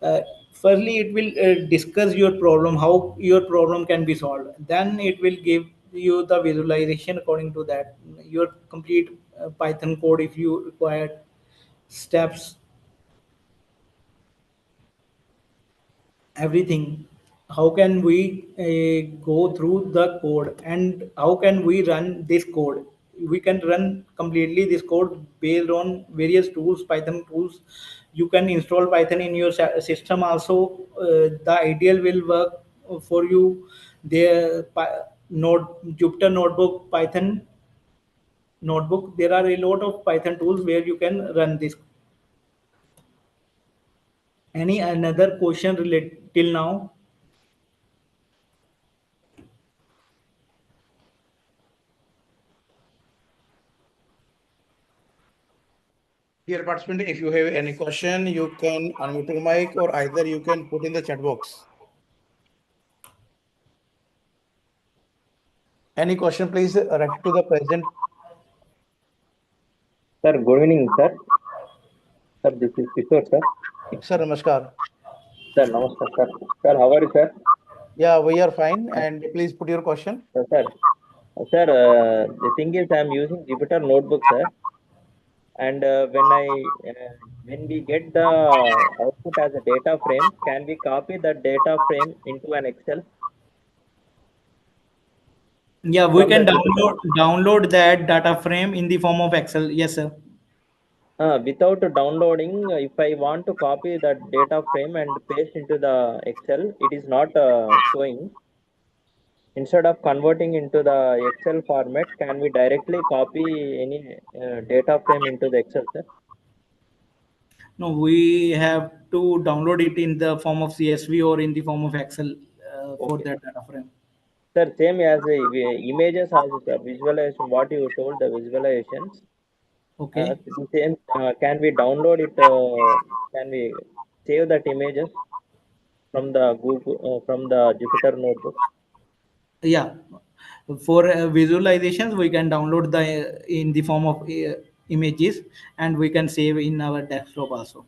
S2: uh, Firstly, it will discuss your problem, how your problem can be solved. Then it will give you the visualization according to that, your complete Python code if you require steps, everything. How can we go through the code, and how can we run this code? We can run completely this code based on various tools, Python tools. You can install Python in your system also. The ideal will work for you. The node Jupyter notebook, Python notebook, there are a lot of Python tools where you can run this. Any another question related till now?
S1: Dear participant, if you have any question, you can unmute your mic or either you can put in the chat box. Any question, please write it to the present.
S3: Sir, good evening, sir. Sir, this is Kishore, sir.
S1: Sir, namaskar.
S3: Sir, namaskar, sir. Sir, how are you, sir?
S1: Yeah, we are fine. And please put your question.
S3: Sir, sir, the thing is, I'm using Jupyter Notebook, sir. And when we get the output as a data frame, can we copy that data frame into an Excel
S2: Yeah, we
S3: from the
S2: can
S3: Jupyter?
S2: download that data frame in the form of Excel. Yes, sir.
S3: Without downloading, if I want to copy that data frame and paste into the Excel, it is not showing. Instead of converting into the Excel format, can we directly copy any data frame into the Excel, sir?
S2: No, we have to download it in the form of CSV or in the form of Excel for
S3: Okay.
S2: that data frame.
S3: Sir, same as the images also, sir. Visualization, what you told, the visualizations.
S2: Okay.
S3: The same, can we download it? Can we save that images from the Google, from the Jupyter Notebook?
S2: Yeah. For visualizations, we can download the in the form of images, and we can save in our desktop also.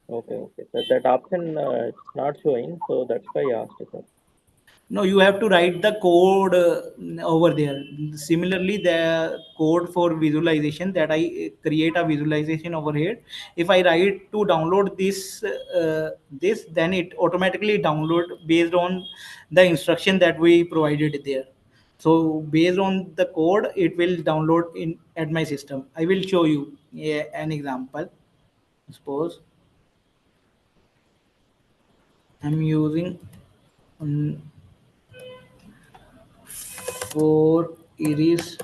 S3: Okay, okay. That option it's not showing, so that's why I asked, sir.
S2: No, you have to write the code over there. Similarly, the code for visualization, that I create a visualization over here. If I write to download this, then it automatically download based on the instruction that we provided there. So based on the code, it will download in at my system. I will show you an example. Suppose I'm using um, for Iris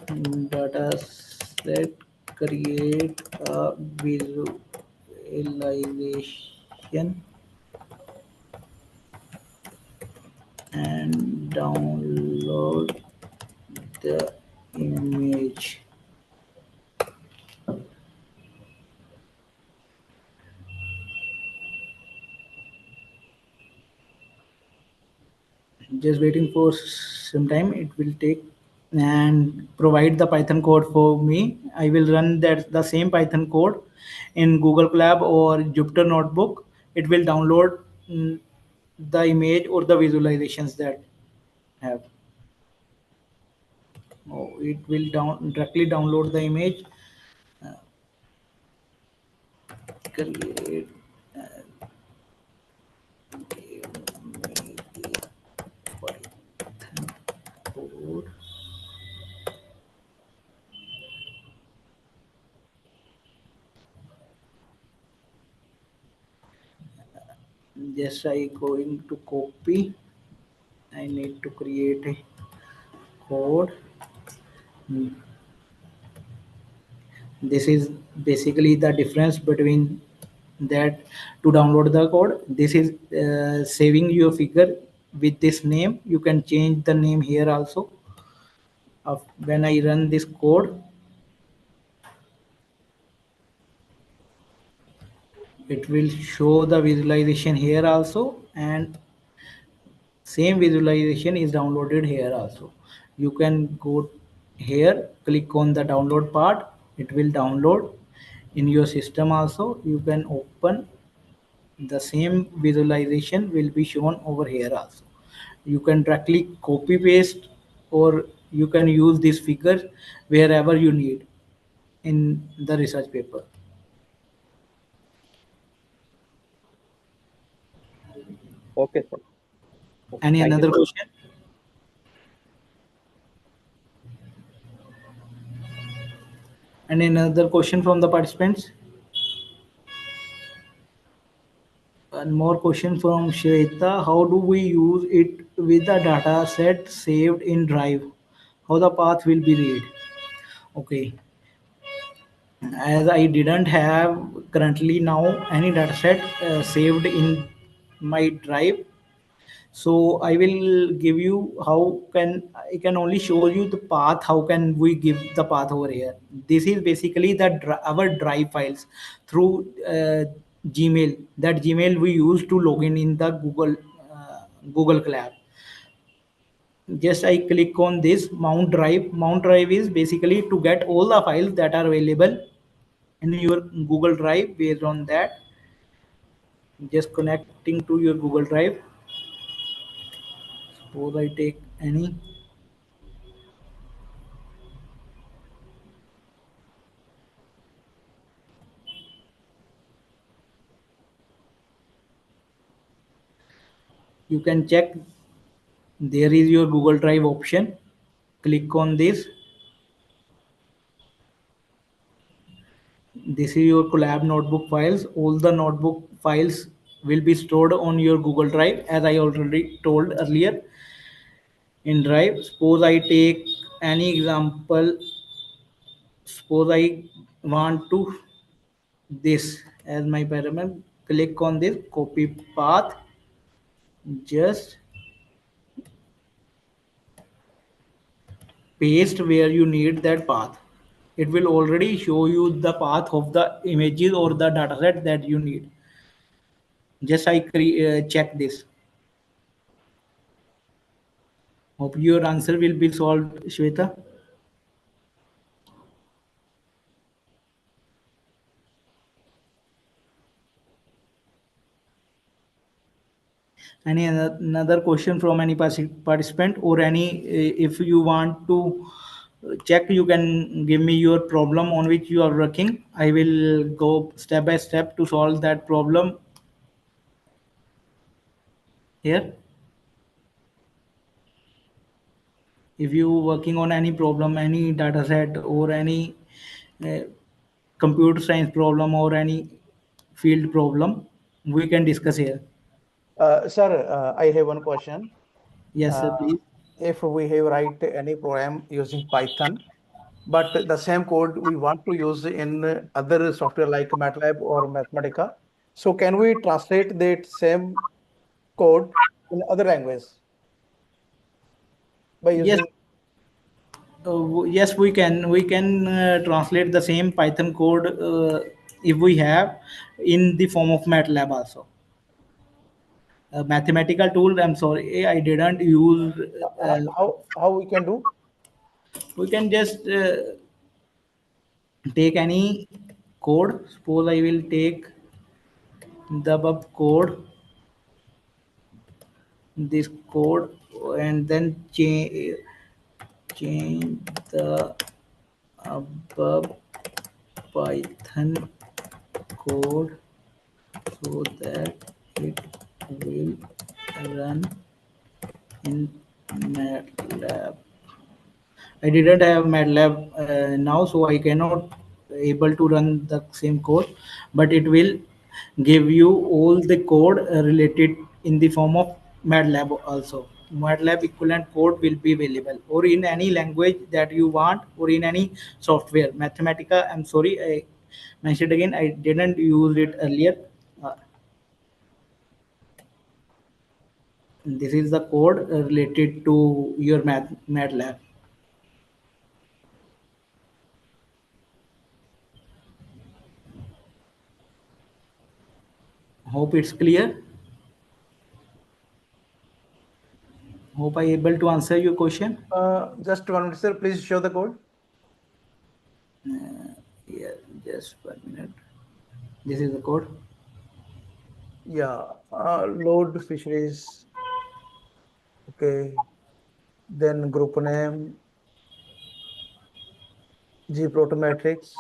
S2: dataset, create a visualization download the image. Just waiting for some time, it will take, and provide the Python code for me. I will run that the same Python code in Google Colab or Jupyter Notebook. It will download the image or the visualizations that have. Oh, it will directly download the image. Create Python code. Just I going to copy. I need to create a code. This is basically the difference between that. To download the code, this is saving your figure with this name. You can change the name here also. When I run this code, it will show the visualization here also, and same visualization is downloaded here also. You can go here, click on the download part, it will download in your system also. You can open the same visualization will be shown over here also. You can directly copy paste, or you can use this figure wherever you need in the research paper.
S3: Okay, sir.
S2: Any
S3: Thank you,
S2: another
S3: sir.
S2: question? Any another question from the participants? One more question from Shweta. How do we use it with the data set saved in Drive? How the path will be read? Okay. As I didn't have currently now any data set saved in my Drive, so I will give you how can I can only show you the path. How can we give the path over here? This is basically our Drive files through Gmail. That Gmail we use to log in the Google Colab. Just I click on this Mount Drive. Mount Drive is basically to get all the files that are available in your Google Drive. Based on that, just connecting to your Google Drive. Suppose I take any. You can check, there is your Google Drive option. Click on this. This is your Collab notebook files. All the notebook files will be stored on your Google Drive, as I already told earlier. In Drive, suppose I take any example. Suppose I want to this as my parameter. Click on this copy path. Just paste where you need that path. It will already show you the path of the images or the dataset that you need. Just I check this. Hope your answer will be solved, Shweta. Any another question from any participant, or any if you want to check, you can give me your problem on which you are working. I will go step by step to solve that problem here. If you working on any problem, any data set, or any uh, computer science problem, or any field problem, we can discuss here.
S1: Sir, I have one question.
S2: Yes, sir,
S1: Uh,
S2: please.
S1: if we have write any program using Python, but the same code we want to use in other software like MATLAB or Mathematica, so can we translate that same code in other language? by
S2: Yes,
S1: using?
S2: yes, we can translate the same Python code if we have in the form of MATLAB also. A mathematical tool. I'm sorry, I didn't use.
S1: How we can do?
S2: We can just take any code. Suppose I will take the above code, this code, and then change the above Python code so that it will run in MATLAB. I didn't have MATLAB now, so I cannot able to run the same code, but it will give you all the code related in the form of MATLAB also. MATLAB equivalent code will be available, or in any language that you want, or in any software. Mathematica, I'm sorry, I mentioned again, I didn't use it earlier. Uh, this is the code related to your MATLAB. Hope it's clear. Hope I able to answer your question.
S1: Just 1 minute, sir. Please show the code.
S2: Yeah, just 1 minute. This is the code.
S1: Yeah. Load fisheries. Okay. Then group name, G proto matrix.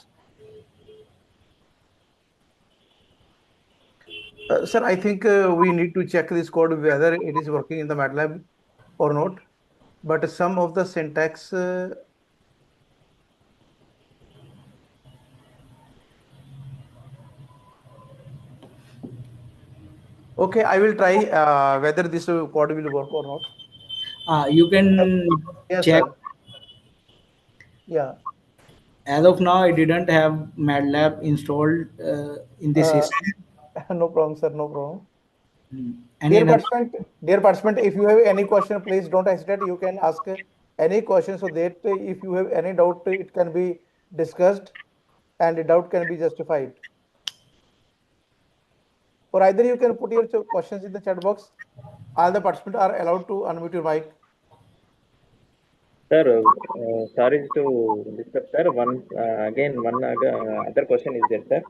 S1: Sir, I think we need to check this code whether it is working in the MATLAB or not. But some of the syntax. Okay, I will try whether this code will work or not.
S2: You can
S1: Yes,
S2: check.
S1: sir. Yeah.
S2: As of now, I didn't have MATLAB installed in this
S1: Uh,
S2: system.
S1: no problem, sir. No problem.
S2: Any another?
S1: Dear participant, if you have any question, please don't hesitate. You can ask any question so that if you have any doubt, it can be discussed and the doubt can be justified. Or either you can put your questions in the chat box. All the participants are allowed to unmute your mic.
S3: Sir, sorry to disturb, sir. One other question is there, sir.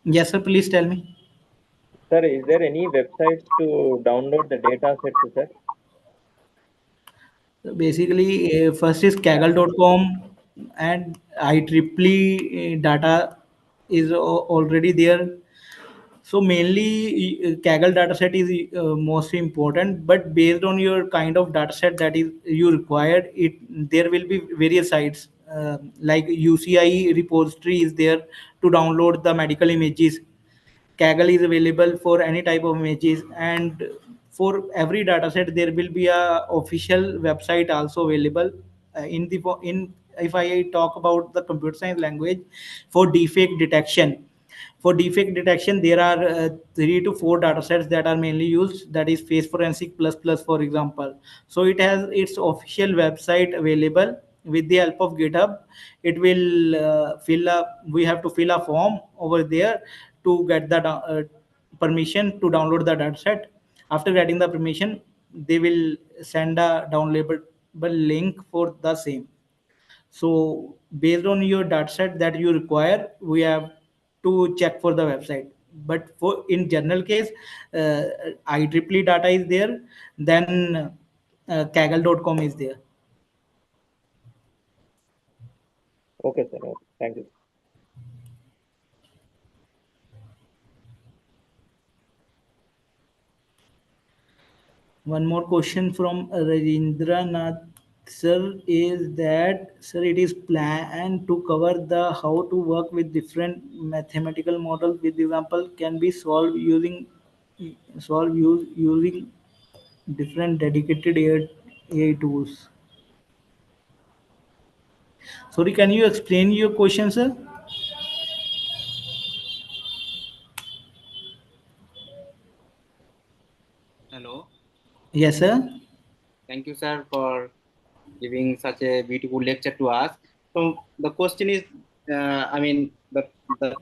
S2: Yes, sir. Please tell me.
S3: Sir, is there any websites to download the data sets, sir?
S2: So basically, first is kaggle.com, and IEEE data is already there. So mainly Kaggle dataset is most important, but based on your kind of dataset that is you required, it there will be various sites like UCI repository is there to download the medical images. Kaggle is available for any type of images, and for every dataset there will be a official website also available in if I talk about the computer science language for defect detection. For defect detection, there are 3 to 4 data sets that are mainly used. That is Face Forensic Plus Plus, for example. So it has its official website available. With the help of GitHub, it will fill up. We have to fill a form over there to get the permission to download the data set. After getting the permission, they will send a downloadable link for the same. So based on your data set that you require, we have to check for the website. But for in general case, uh, IEEE data is there, then kaggle.com is there.
S3: Okay, sir. Okay. Thank you.
S2: One more question from Rajendranath sir is that sir, it is planned to cover the how to work with different mathematical models with example can be using different dedicated AI tools. Sorry, can you explain your question, sir?
S4: Hello.
S2: Yes, sir.
S4: Thank you, sir, for giving such a beautiful lecture to us. So the question is, the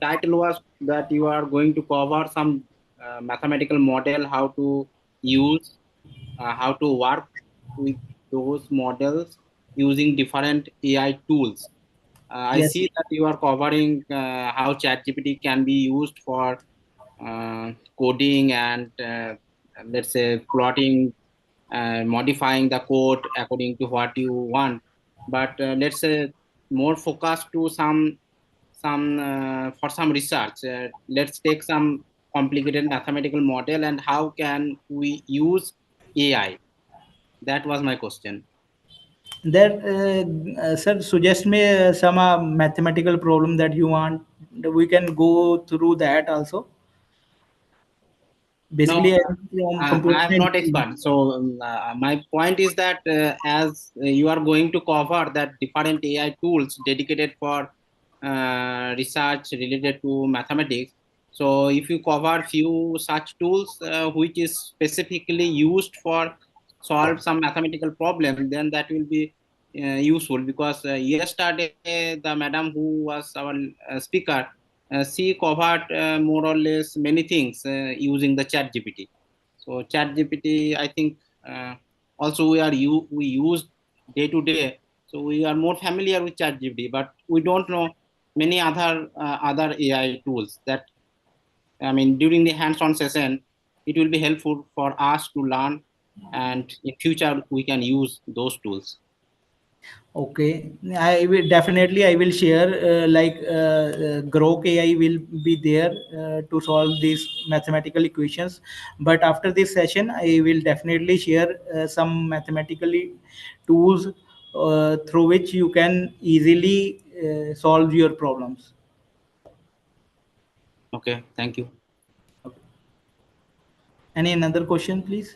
S4: title was that you are going to cover some mathematical model, how to use, how to work with those models using different AI tools. I
S2: Yes.
S4: see that you are covering how ChatGPT can be used for coding and let's say plotting, modifying the code according to what you want. But let's say more focus to some for some research. Let's take some complicated mathematical model and how can we use AI. That was my question.
S2: That sir, suggest me some mathematical problem that you want. We can go through that also.
S4: No,
S2: Basically, I'm from
S4: I am not
S2: computation.
S4: expert. So my point is that as you are going to cover that different AI tools dedicated for research related to mathematics. So if you cover few such tools which is specifically used for solve some mathematical problem, then that will be useful. Because yesterday the madam who was our speaker, she covered more or less many things using the chat GPT. So chat GPT, I think also we use day to day. So we are more familiar with chat GPT, but we don't know many other AI tools that, I mean, during the hands-on session, it will be helpful for us to learn, and in future we can use those tools.
S2: Okay, I will definitely I will share Grok AI will be there to solve these mathematical equations. But after this session, I will definitely share some mathematically tools through which you can easily solve your problems.
S4: Okay, thank you.
S2: Any another question, please?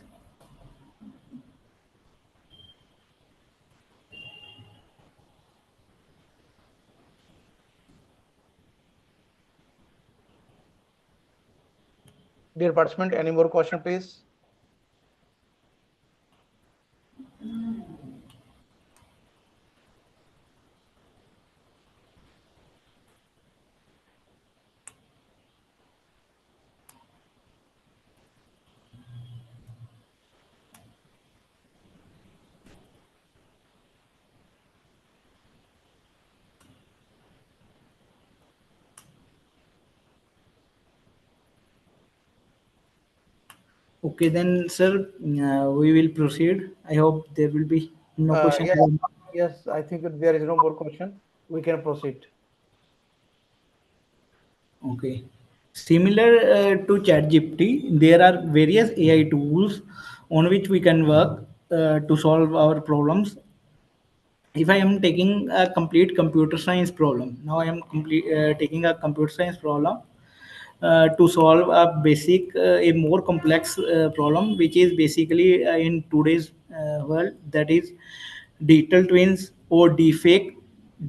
S1: Dear participant, any more question, please?
S2: Okay, then, sir, we will proceed. I hope there will be no question.
S1: Yes, yes, I think there is no more question. We can proceed.
S2: Okay. Similar to ChatGPT, there are various AI tools on which we can work to solve our problems. If I am taking a complete computer science problem, now I am taking a computer science problem to solve a basic, a more complex problem, which is basically in today's world, that is digital twins or deepfake.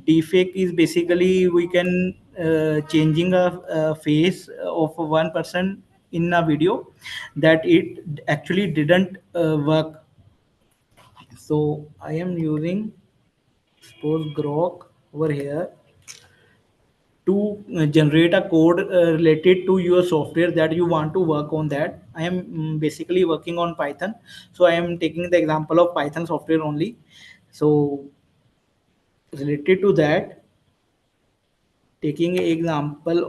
S2: Deepfake is basically we can changing a face of one person in a video that it actually didn't work. So I am using suppose Grok over here to generate a code related to your software that you want to work on. That I am basically working on Python, so I am taking the example of Python software only. So related to that, taking an example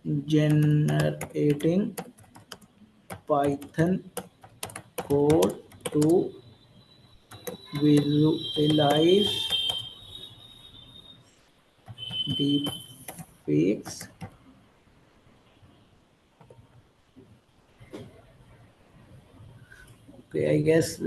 S2: of generating Python code to visualize deepfakes. Okay, I guess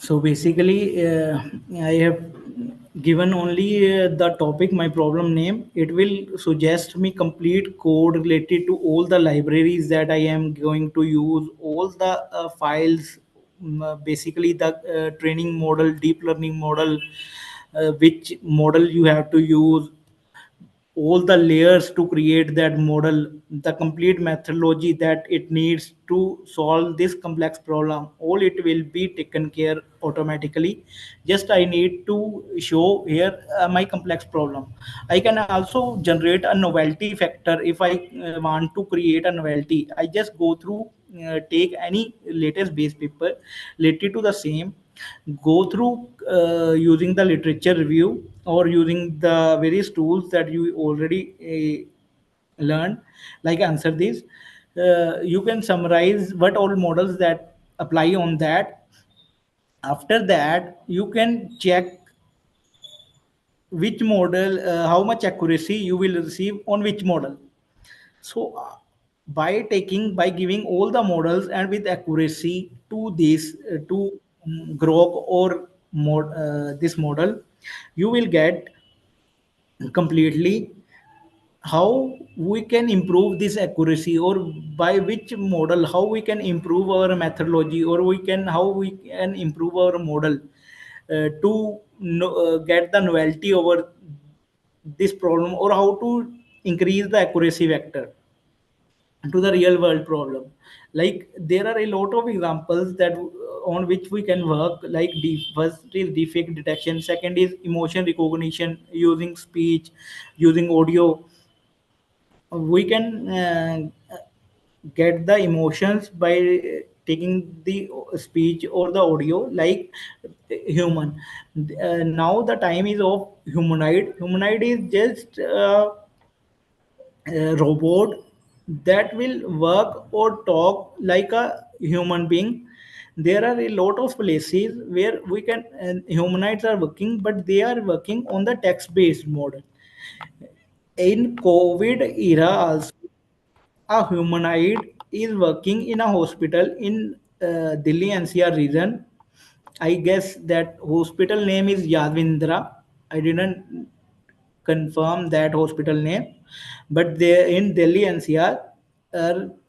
S2: So basically, I have given only the topic, my problem name. It will suggest me complete code related to all the libraries that I am going to use, all the files, basically the training model, deep learning model, which model you have to use, all the layers to create that model, the complete methodology that it needs to solve this complex problem, all it will be taken care automatically. Just I need to show here my complex problem. I can also generate a novelty factor. If I want to create a novelty, I just go through, take any latest base paper related to the same, go through using the literature review or using the various tools that you already learned, like answer this. You can summarize what all models that apply on that. After that, you can check which model, how much accuracy you will receive on which model. So by giving all the models and with accuracy to this to grok or this model, you will get completely how we can improve this accuracy, or by which model how we can improve our methodology, or we can how we can improve our model to get the novelty over this problem, or how to increase the accuracy vector to the real world problem. Like there are a lot of examples that on which we can work, like first is defect detection, second is emotion recognition using speech, using audio. We can get the emotions by taking the speech or the audio, like human. Now the time is of humanoid is just a robot that will work or talk like a human being. There are a lot of places where we can humanoids are working, but they are working on the text based model. In COVID era also, a humanoid is working in a hospital in Delhi NCR region. I guess that hospital name is Yadvindra. I didn't confirm that hospital name, but there in Delhi NCR,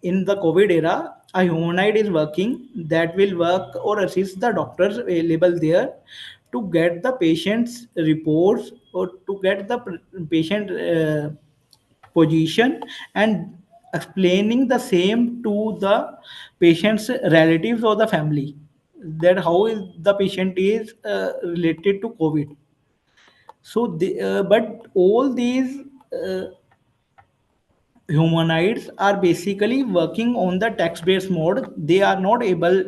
S2: in the COVID era, a humanoid is working that will work or assist the doctors available there to get the patient's reports, or to get the patient position, and explaining the same to the patient's relatives or the family, that how is the patient is related to COVID. So but all these humanoids are basically working on the text based mode. They are not able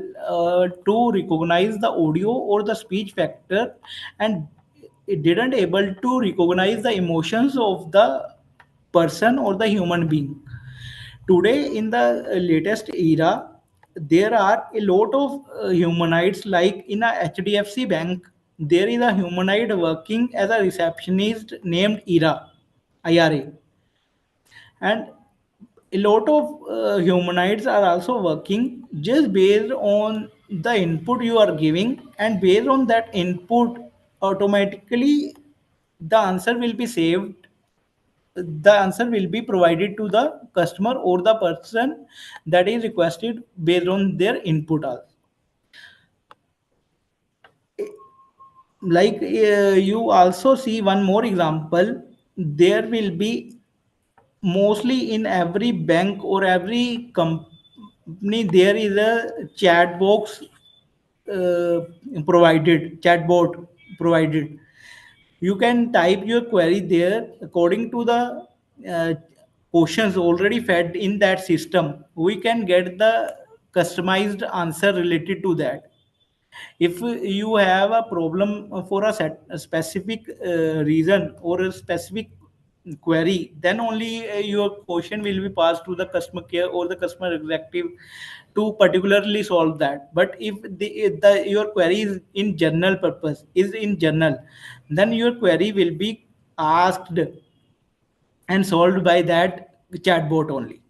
S2: to recognize the audio or the speech factor, and it didn't able to recognize the emotions of the person or the human being. Today in the latest era, there are a lot of humanoids, like in a HDFC bank there is a humanoid working as a receptionist named IRA. And a lot of humanoids are also working just based on the input you are giving, and based on that input automatically the answer will be saved, the answer will be provided to the customer or the person that is requested based on their input also. Like you also see one more example. There will be mostly in every bank or every company there is a chat box uh, chatbot provided. You can type your query there according to the uh, questions already fed in that system. We can get the customized answer related to that. If you have a problem for a specific reason or a specific query, then only your question will be passed to the customer care or the customer executive to particularly solve that. But if your query is in general purpose, is in general, then your query will be asked and solved by that chatbot only.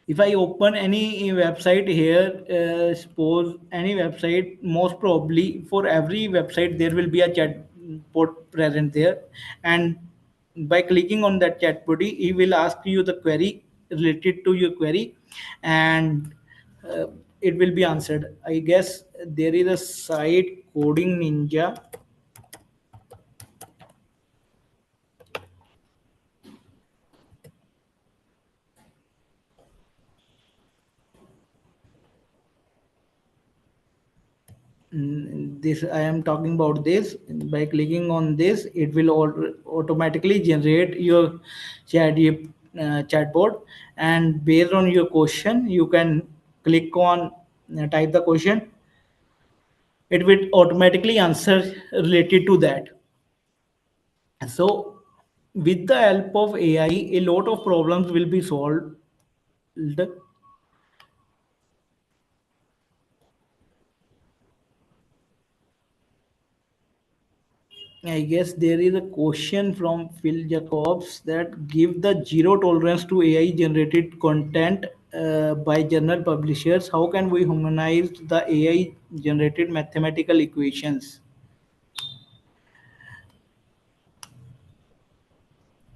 S2: If I open any website here, suppose any website, most probably for every website there will be a chatbot present there, and by clicking on that chatbot, he will ask you the query related to your query, and uh, it will be answered. I guess there is a site Coding Ninja. This I am talking about this. By clicking on this, it will automatically generate your chatbot, and based on your question you can click on type the question. It will automatically answer related to that. So with the help of AI, a lot of problems will be solved. I guess there is a question from Phil Jacobs that give the zero tolerance to AI generated content by journal publishers. How can we humanize the AI generated mathematical equations?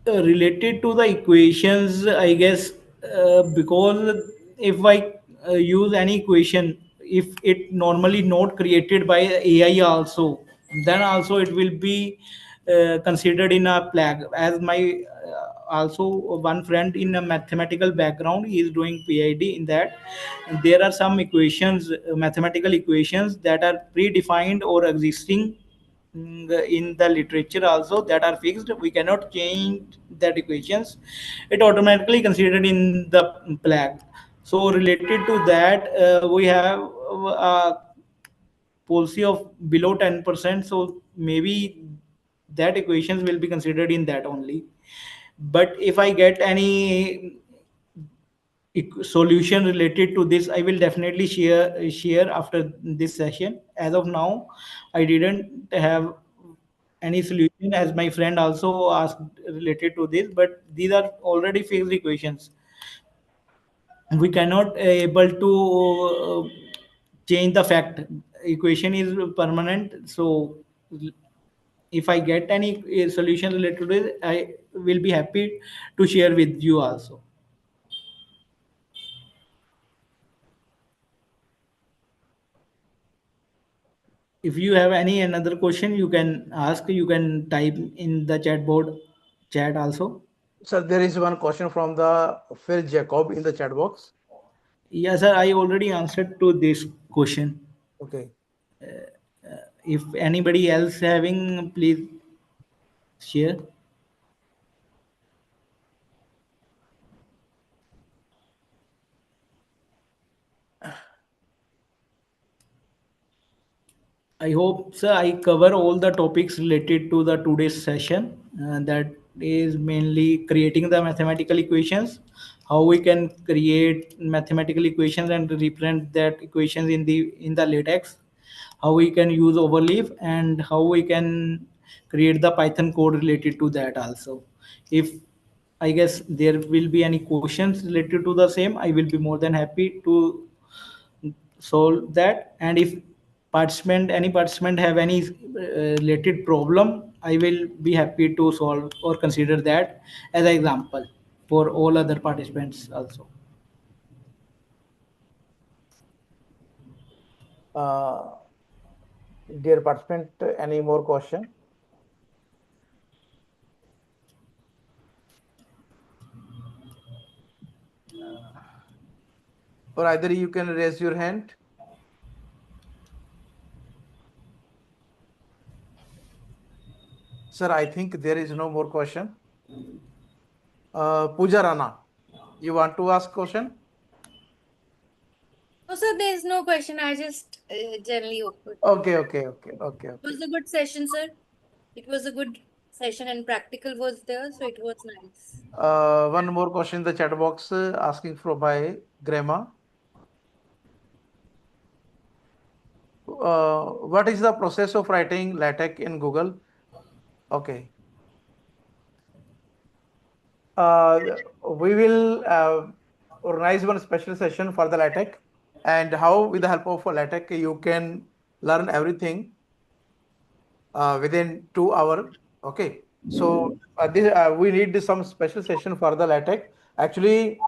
S2: Related to the equations, I guess, because if I use any equation, if it normally not created by AI also, then also it will be considered in a flag. As my also one friend in a mathematical background, he is doing PhD in that. And there are some equations, mathematical equations that are predefined or existing in the literature also, that are fixed. We cannot change that equations. It automatically considered in the flag. So related to that, we have a policy of below 10%. So maybe that equations will be considered in that only. But if I get any solution related to this, I will definitely share after this session. As of now, I didn't have any solution, as my friend also asked related to this, but these are already fixed equations. We cannot able to change the fact. Equation is permanent. So if I get any solution related to it, I will be happy to share with you also. If you have any another question, you can ask. You can type in the chat board chat also.
S1: Sir, there is one question from the Phil Jacob in the chat box.
S2: Yes, sir. I already answered to this question.
S1: Okay.
S2: If anybody else having, please share. I hope, sir, I cover all the topics related to the today's session. That is mainly creating the mathematical equations, how we can create mathematical equations and represent that equations in the LaTeX, how we can use overleaf, and how we can create the Python code related to that also. If I guess there will be any questions related to the same, I will be more than happy to solve that. And if any participant have any related problem, I will be happy to solve or consider that as an example for all other participants also.
S1: Uh, Dear participant, any more question? Or either you can raise your hand. Sir, I think there is no more question. Pooja Rana, you want to ask question?
S5: No, sir, there is no question. I just generally opened.
S1: Okay.
S5: It was a good session, sir. It was a good session and practical was there, so it was nice.
S1: One more question in the chat box asking for by Grandma. What is the process of writing LaTeX in Google? Okay. We will organize one special session for the LaTeX, and how with the help of LaTeX you can learn everything within 2 hours. Okay, so we need some special session for the LaTeX. Actually,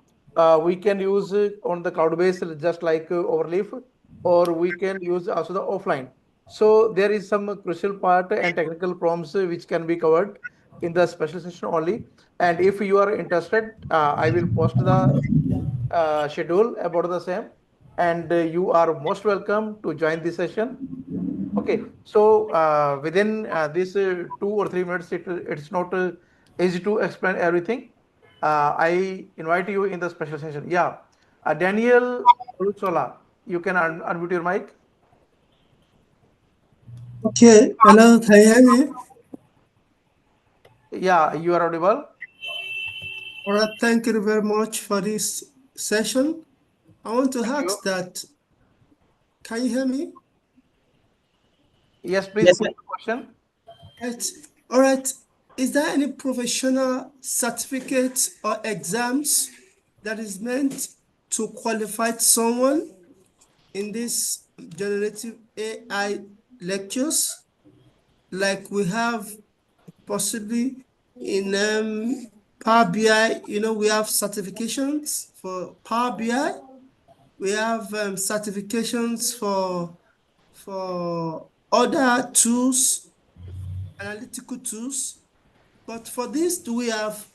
S1: we can use on the cloud base just like Overleaf, or we can use also the offline. So there is some crucial part and technical problems which can be covered in the special session only. And if you are interested, I will post the schedule about the same, and you are most welcome to join this session. Okay, so within this 2 or 3 minutes, it's not easy to explain everything. I invite you in the special session. Yeah, Daniel Oluchola, you can unmute your mic.
S6: Okay, hello, can you hear me?
S1: Yeah, you are audible.
S6: All right, thank you very much for this session. I want to
S1: Thank you.
S6: ask that, can you hear me?
S1: Yes, please
S2: Yes,
S1: put
S2: sir.
S1: the question.
S6: Right. All right, is there any professional certificate or exams that is meant to qualify someone in this generative AI lectures? Like we have possibly in Power BI, we have certifications for Power BI. We have certifications for other tools, analytical tools. But for this, do we have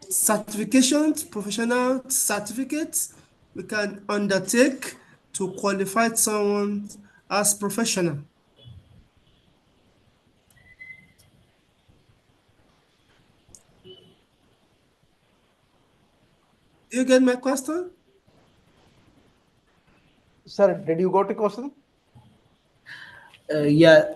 S6: certifications, professional certificates we can undertake to qualify someone as professional? Do you get my question?
S1: Sir, did you got a question?
S2: Yeah,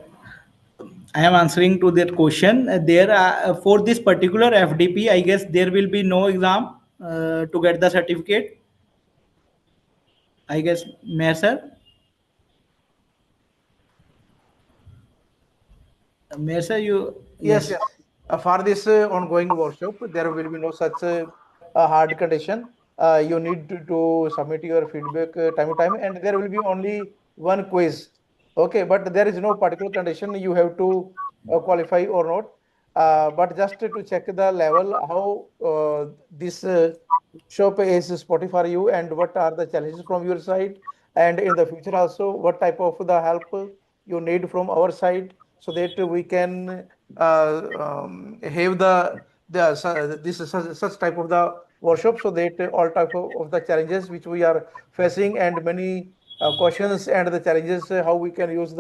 S2: I am answering to that question. There are, for this particular FDP, I guess there will be no exam to get the certificate. I guess, Mayor sir. Mayor sir, you
S1: Yes,
S2: yes.
S1: yes. For this ongoing workshop, there will be no such hard condition. You need to submit your feedback time to time, and there will be only one quiz. Okay, but there is no particular condition you have to qualify or not. But just to check the level, how this shop is spotty for you, and what are the challenges from your side, and in the future also, what type of the help you need from our side, so that we can have this such type of the workshop, so that all type of the challenges which we are facing, and many questions and the challenges, how we can use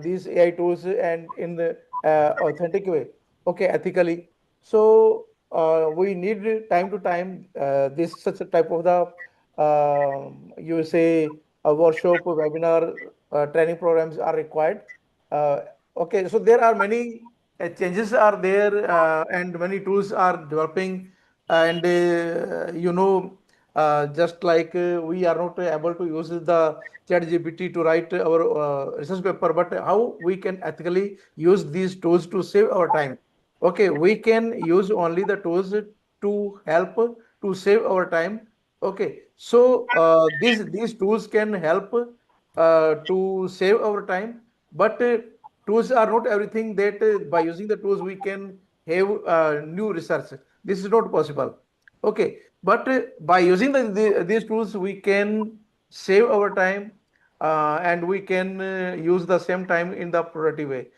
S1: these AI tools and in the authentic way, okay, ethically. So we need time to time this such a type of the you say a workshop, webinar, training programs are required. uh, okay, so there are many changes are there, and many tools are developing, and just like we are not able to use the chat GPT to write our research paper, but how we can ethically use these tools to save our time. Okay, we can use only the tools to help to save our time. Okay, so these tools can help to save our time, but tools are not everything that by using the tools we can have new research. This is not possible. Okay, but by using these tools we can save our time, and we can use the same time in the productive way.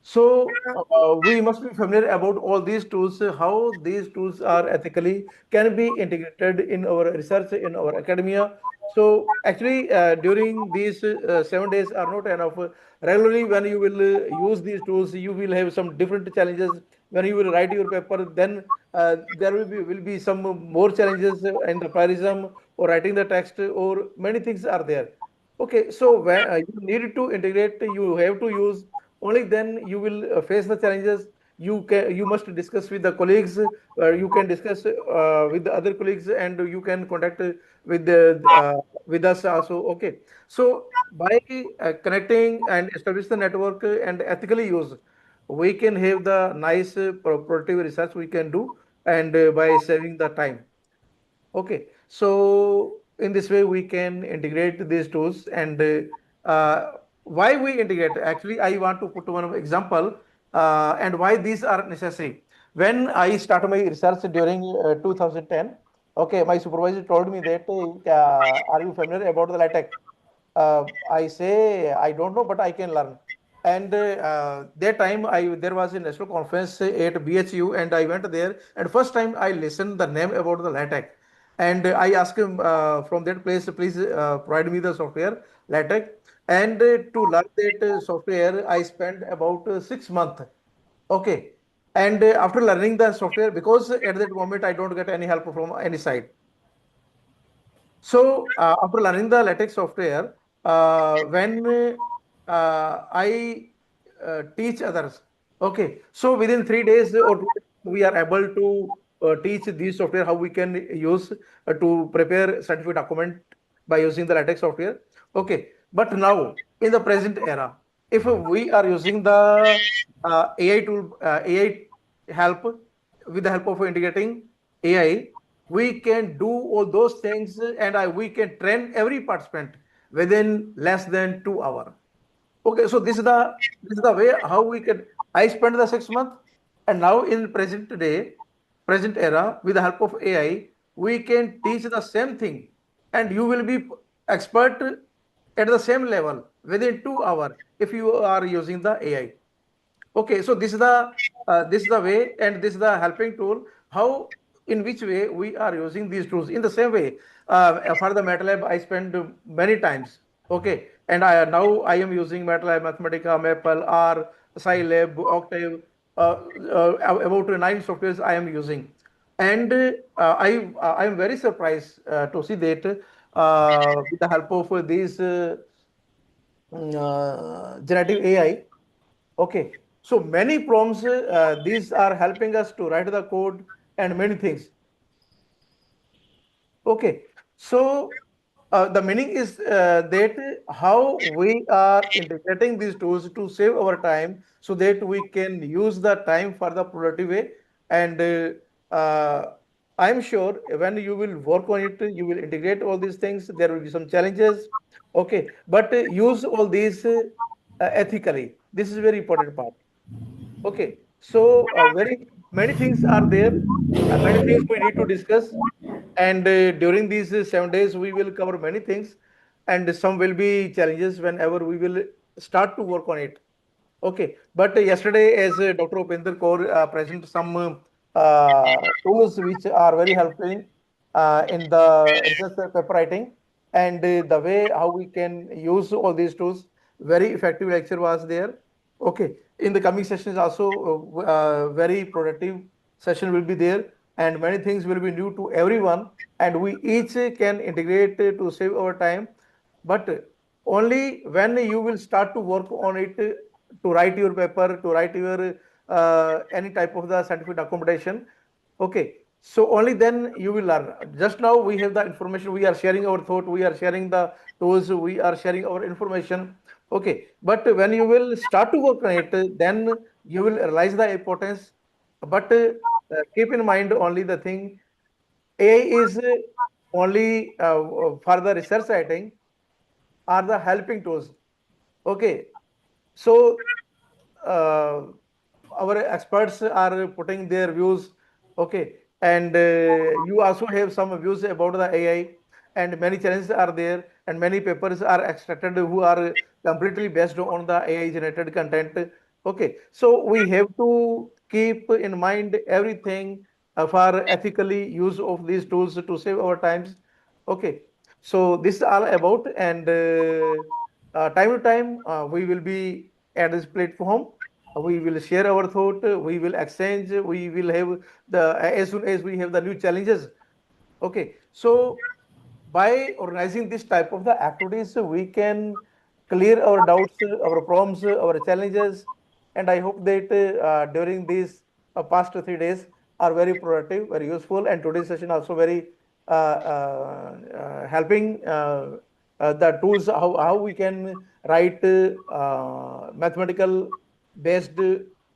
S1: So we must be familiar about all these tools, how these tools are ethically can be integrated in our research, in our academia. So actually, during these 7 days are not enough. Regularly, when you will use these tools, you will have some different challenges. When you will write your paper, then there will be some more challenges in the plagiarism or writing the text, or many things are there. Okay, so when you need to integrate, you have to use, only then you will face the challenges. You must discuss with the colleagues, you can discuss with the other colleagues, and you can contact with with us also. Okay, so by connecting and establish the network and ethically use, we can have the nice productive research we can do, and by saving the time. Okay, So in this way, we can integrate these tools. And why we integrate? Actually, I want to put one example and why these are necessary. When I started my research during 2010, okay, my supervisor told me that, are you familiar about the LaTeX? I say I don't know, but I can learn. And that time there was a national conference at BHU, and I went there. And first time I listened the name about the LaTeX, and I asked him from that place, please provide me the software LaTeX. And to learn that software, I spent about 6 months. Okay. And after learning the software, because at that moment I don't get any help from any side. So after learning the LaTeX software, when I teach others, okay, so within 3 days or 2 days, we are able to teach these software how we can use to prepare scientific document by using the LaTeX software. Okay, but now in the present era, if we are using the AI tool, AI help, with the help of integrating AI, we can do all those things, and we can train every participant within less than 2 hours. Okay, so this is the way how we can. I spent the 6 months, and now in present day, present era, with the help of AI, we can teach the same thing, and you will be expert at the same level within 2 hours if you are using the AI. Okay, so this is the way, and this is the helping tool. How, in which way we are using these tools? In the same way, for the MATLAB, I spend many times. Okay, and now I am using MATLAB, Mathematica, Maple, R, Scilab, Octave, about 9 softwares I am using. And I am very surprised to see that with the help of these generative AI. Okay, so many prompts, these are helping us to write the code and many things. Okay, so the meaning is that how we are integrating these tools to save our time so that we can use the time for the productive way. And I'm sure when you will work on it, you will integrate all these things. There will be some challenges. Okay, but use all these ethically. This is a very important part. Okay, so very many things are there, many things we need to discuss, and during these 7 days we will cover many things, and some will be challenges whenever we will start to work on it. Okay, but yesterday, as Dr. Upender Kaur presented some tools which are very helpful in the research paper writing, and the way how we can use all these tools. Very effective lecture was there. Okay, in the coming sessions also, very productive session will be there, and many things will be new to everyone, and we each can integrate to save our time. But only when you will start to work on it, to write your paper, to write your any type of the scientific documentation. Okay, so only then you will learn. Just now we have the information, we are sharing our thought, we are sharing the tools, we are sharing our information. Okay, but when you will start to work on it, then you will realize the importance. But keep in mind only the thing, AI is only for the research writing, are the helping tools. Okay, so uh, our experts are putting their views. Okay, and you also have some views about the AI, and many challenges are there, and many papers are extracted who are completely based on the AI generated content. Okay, so we have to keep in mind everything for ethically use of these tools to save our times. Okay, so this is all about, and time to time we will be at this platform. We will share our thought. We will exchange. We will have the, as soon as we have the new challenges. Okay, so by organizing this type of the activities, we can clear our doubts, our problems, our challenges, and I hope that during these past 3 days are very productive, very useful, and today's session also very helping the tools how we can write mathematical based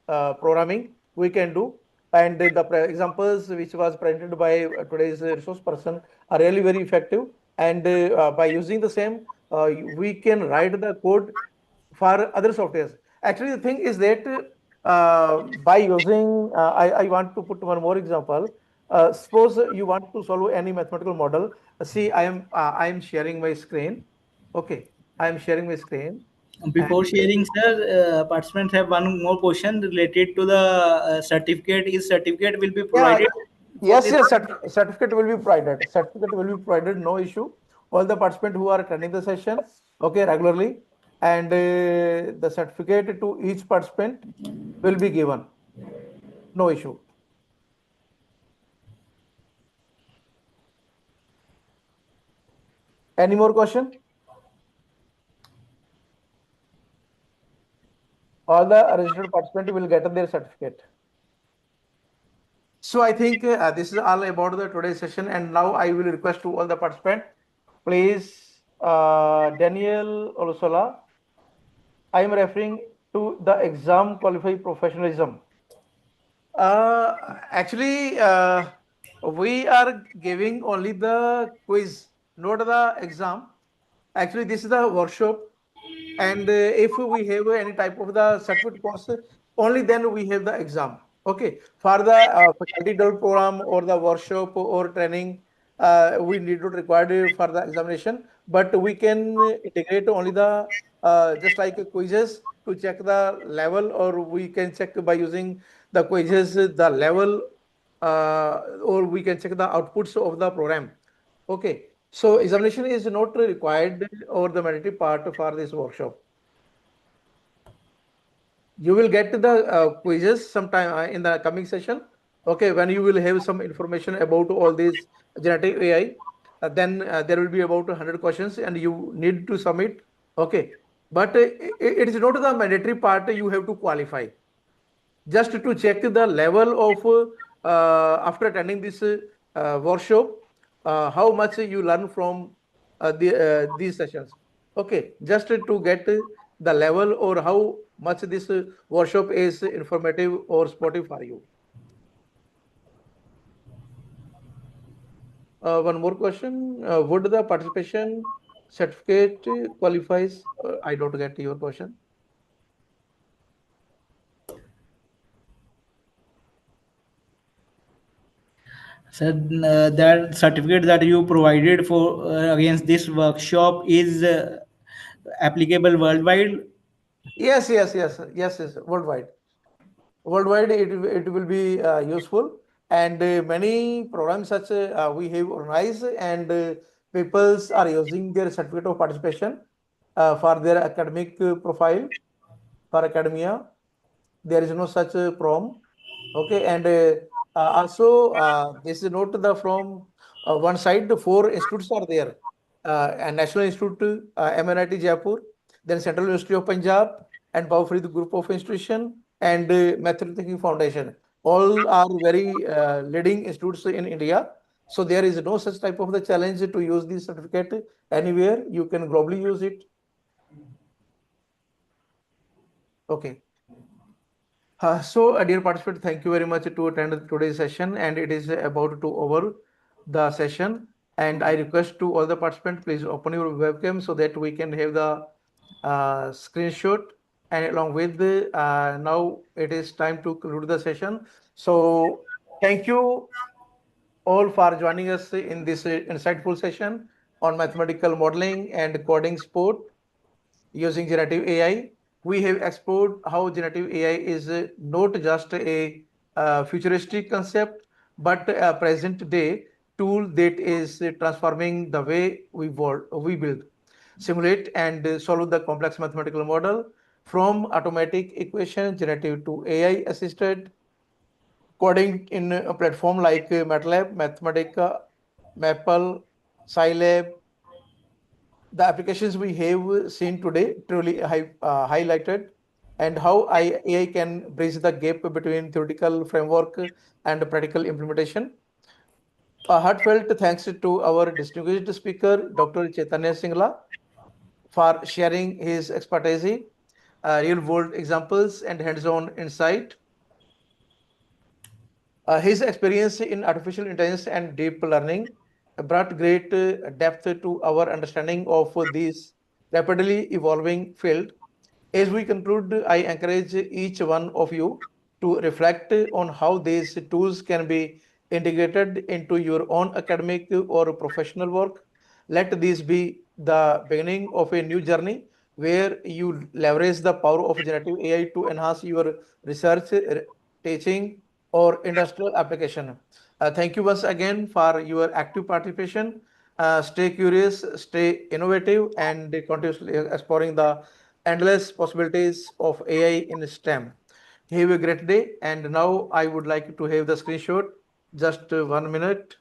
S1: programming we can do. and the examples which was presented by today's resource person are really very effective. And by using the same, we can write the code for other softwares. Actually, the thing is that by using, I want to put one more example. Suppose you want to solve any mathematical model. See, I am sharing my screen. Okay, I am sharing my screen.
S2: Before sharing, sir, participants have one more question related to the certificate. Is certificate will be
S1: Yeah,
S2: provided for
S1: yes,
S2: this?
S1: yes, certificate will be provided. Certificate will be provided, no issue. All the participants who are attending the session, okay, regularly, and the certificate to each participant will be given. No issue. Any more question? All the registered participants will get their certificate. So I think this is all about the today's session, and now I will request to all the participants, please, Daniel Olusola. I am referring to the exam qualified professionalism. Actually, we are giving only the quiz, not the exam. Actually, this is the workshop, and if we have any type of the certificate course, only then we have the exam. Okay, for the faculty developed program or the workshop or training, we need not required for the examination, but we can integrate only the just like quizzes to check the level, or we can check by using the quizzes the level, or we can check the outputs of the program. Okay, so examination is not required or the mandatory part for this workshop. You will get the quizzes sometime in the coming session. Okay, when you will have some information about all these generative AI, then there will be about 100 questions and you need to submit. Okay, but it is not the mandatory part. You have to qualify just to check the level of after attending this workshop, how much you learn from these sessions. Okay, just to get the level or how much this workshop is informative or supportive for you. One more question. Would the participation certificate qualifies? I don't get your question.
S2: Sir, that certificate that you provided for against this workshop is applicable worldwide.
S1: Yes, yes, yes, yes, yes, worldwide. Worldwide it will be useful, and many programs such we have organized, and peoples are using their certificate of participation for their academic profile for academia. There is no such prom. Okay, and also this is not the from one side. The four institutes are there, and National Institute, MNIT Jaipur, then Central University of Punjab, and Baufarid Group of Institution, and Method Thinking Foundation. All are very leading institutes in India. So there is no such type of the challenge to use this certificate anywhere. You can globally use it. Okay. So, dear participant, thank you very much to attend today's session, and it is about to over the session. And I request to all the participants, please open your webcam so that we can have the screenshot. And along with the now it is time to conclude the session. So, thank you all for joining us in this insightful session on mathematical modeling and coding support using generative AI. We have explored how generative AI is not just a futuristic concept, but a present day tool that is transforming the way we build, simulate, and solve the complex mathematical model from automatic equation generative to AI assisted coding in a platform like MATLAB, Mathematica, Maple, Scilab. The applications we have seen today truly highlighted and how AI can bridge the gap between theoretical framework and practical implementation. A heartfelt thanks to our distinguished speaker, Dr. Chaitanya Singla, for sharing his expertise, real world examples, and hands on insight. His experience in artificial intelligence and deep learning brought great depth to our understanding of this rapidly evolving field. As we conclude, I encourage each one of you to reflect on how these tools can be integrated into your own academic or professional work. Let this be the beginning of a new journey where you leverage the power of generative AI to enhance your research, teaching, or industrial application. Thank you once again for your active participation. Stay curious, stay innovative, and continuously exploring the endless possibilities of AI in STEM. Have a great day. And now I would like to have the screenshot. Just 1 minute,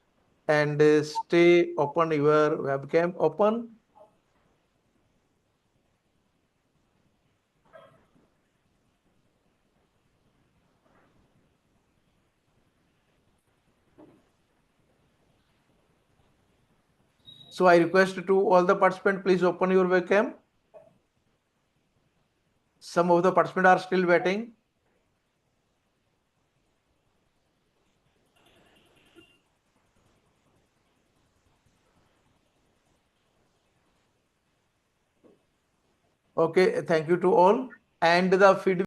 S1: and stay open your webcam open. So I request to all the participants, please open your webcam. Some of the participants are still waiting. Okay, thank you to all. And the feedback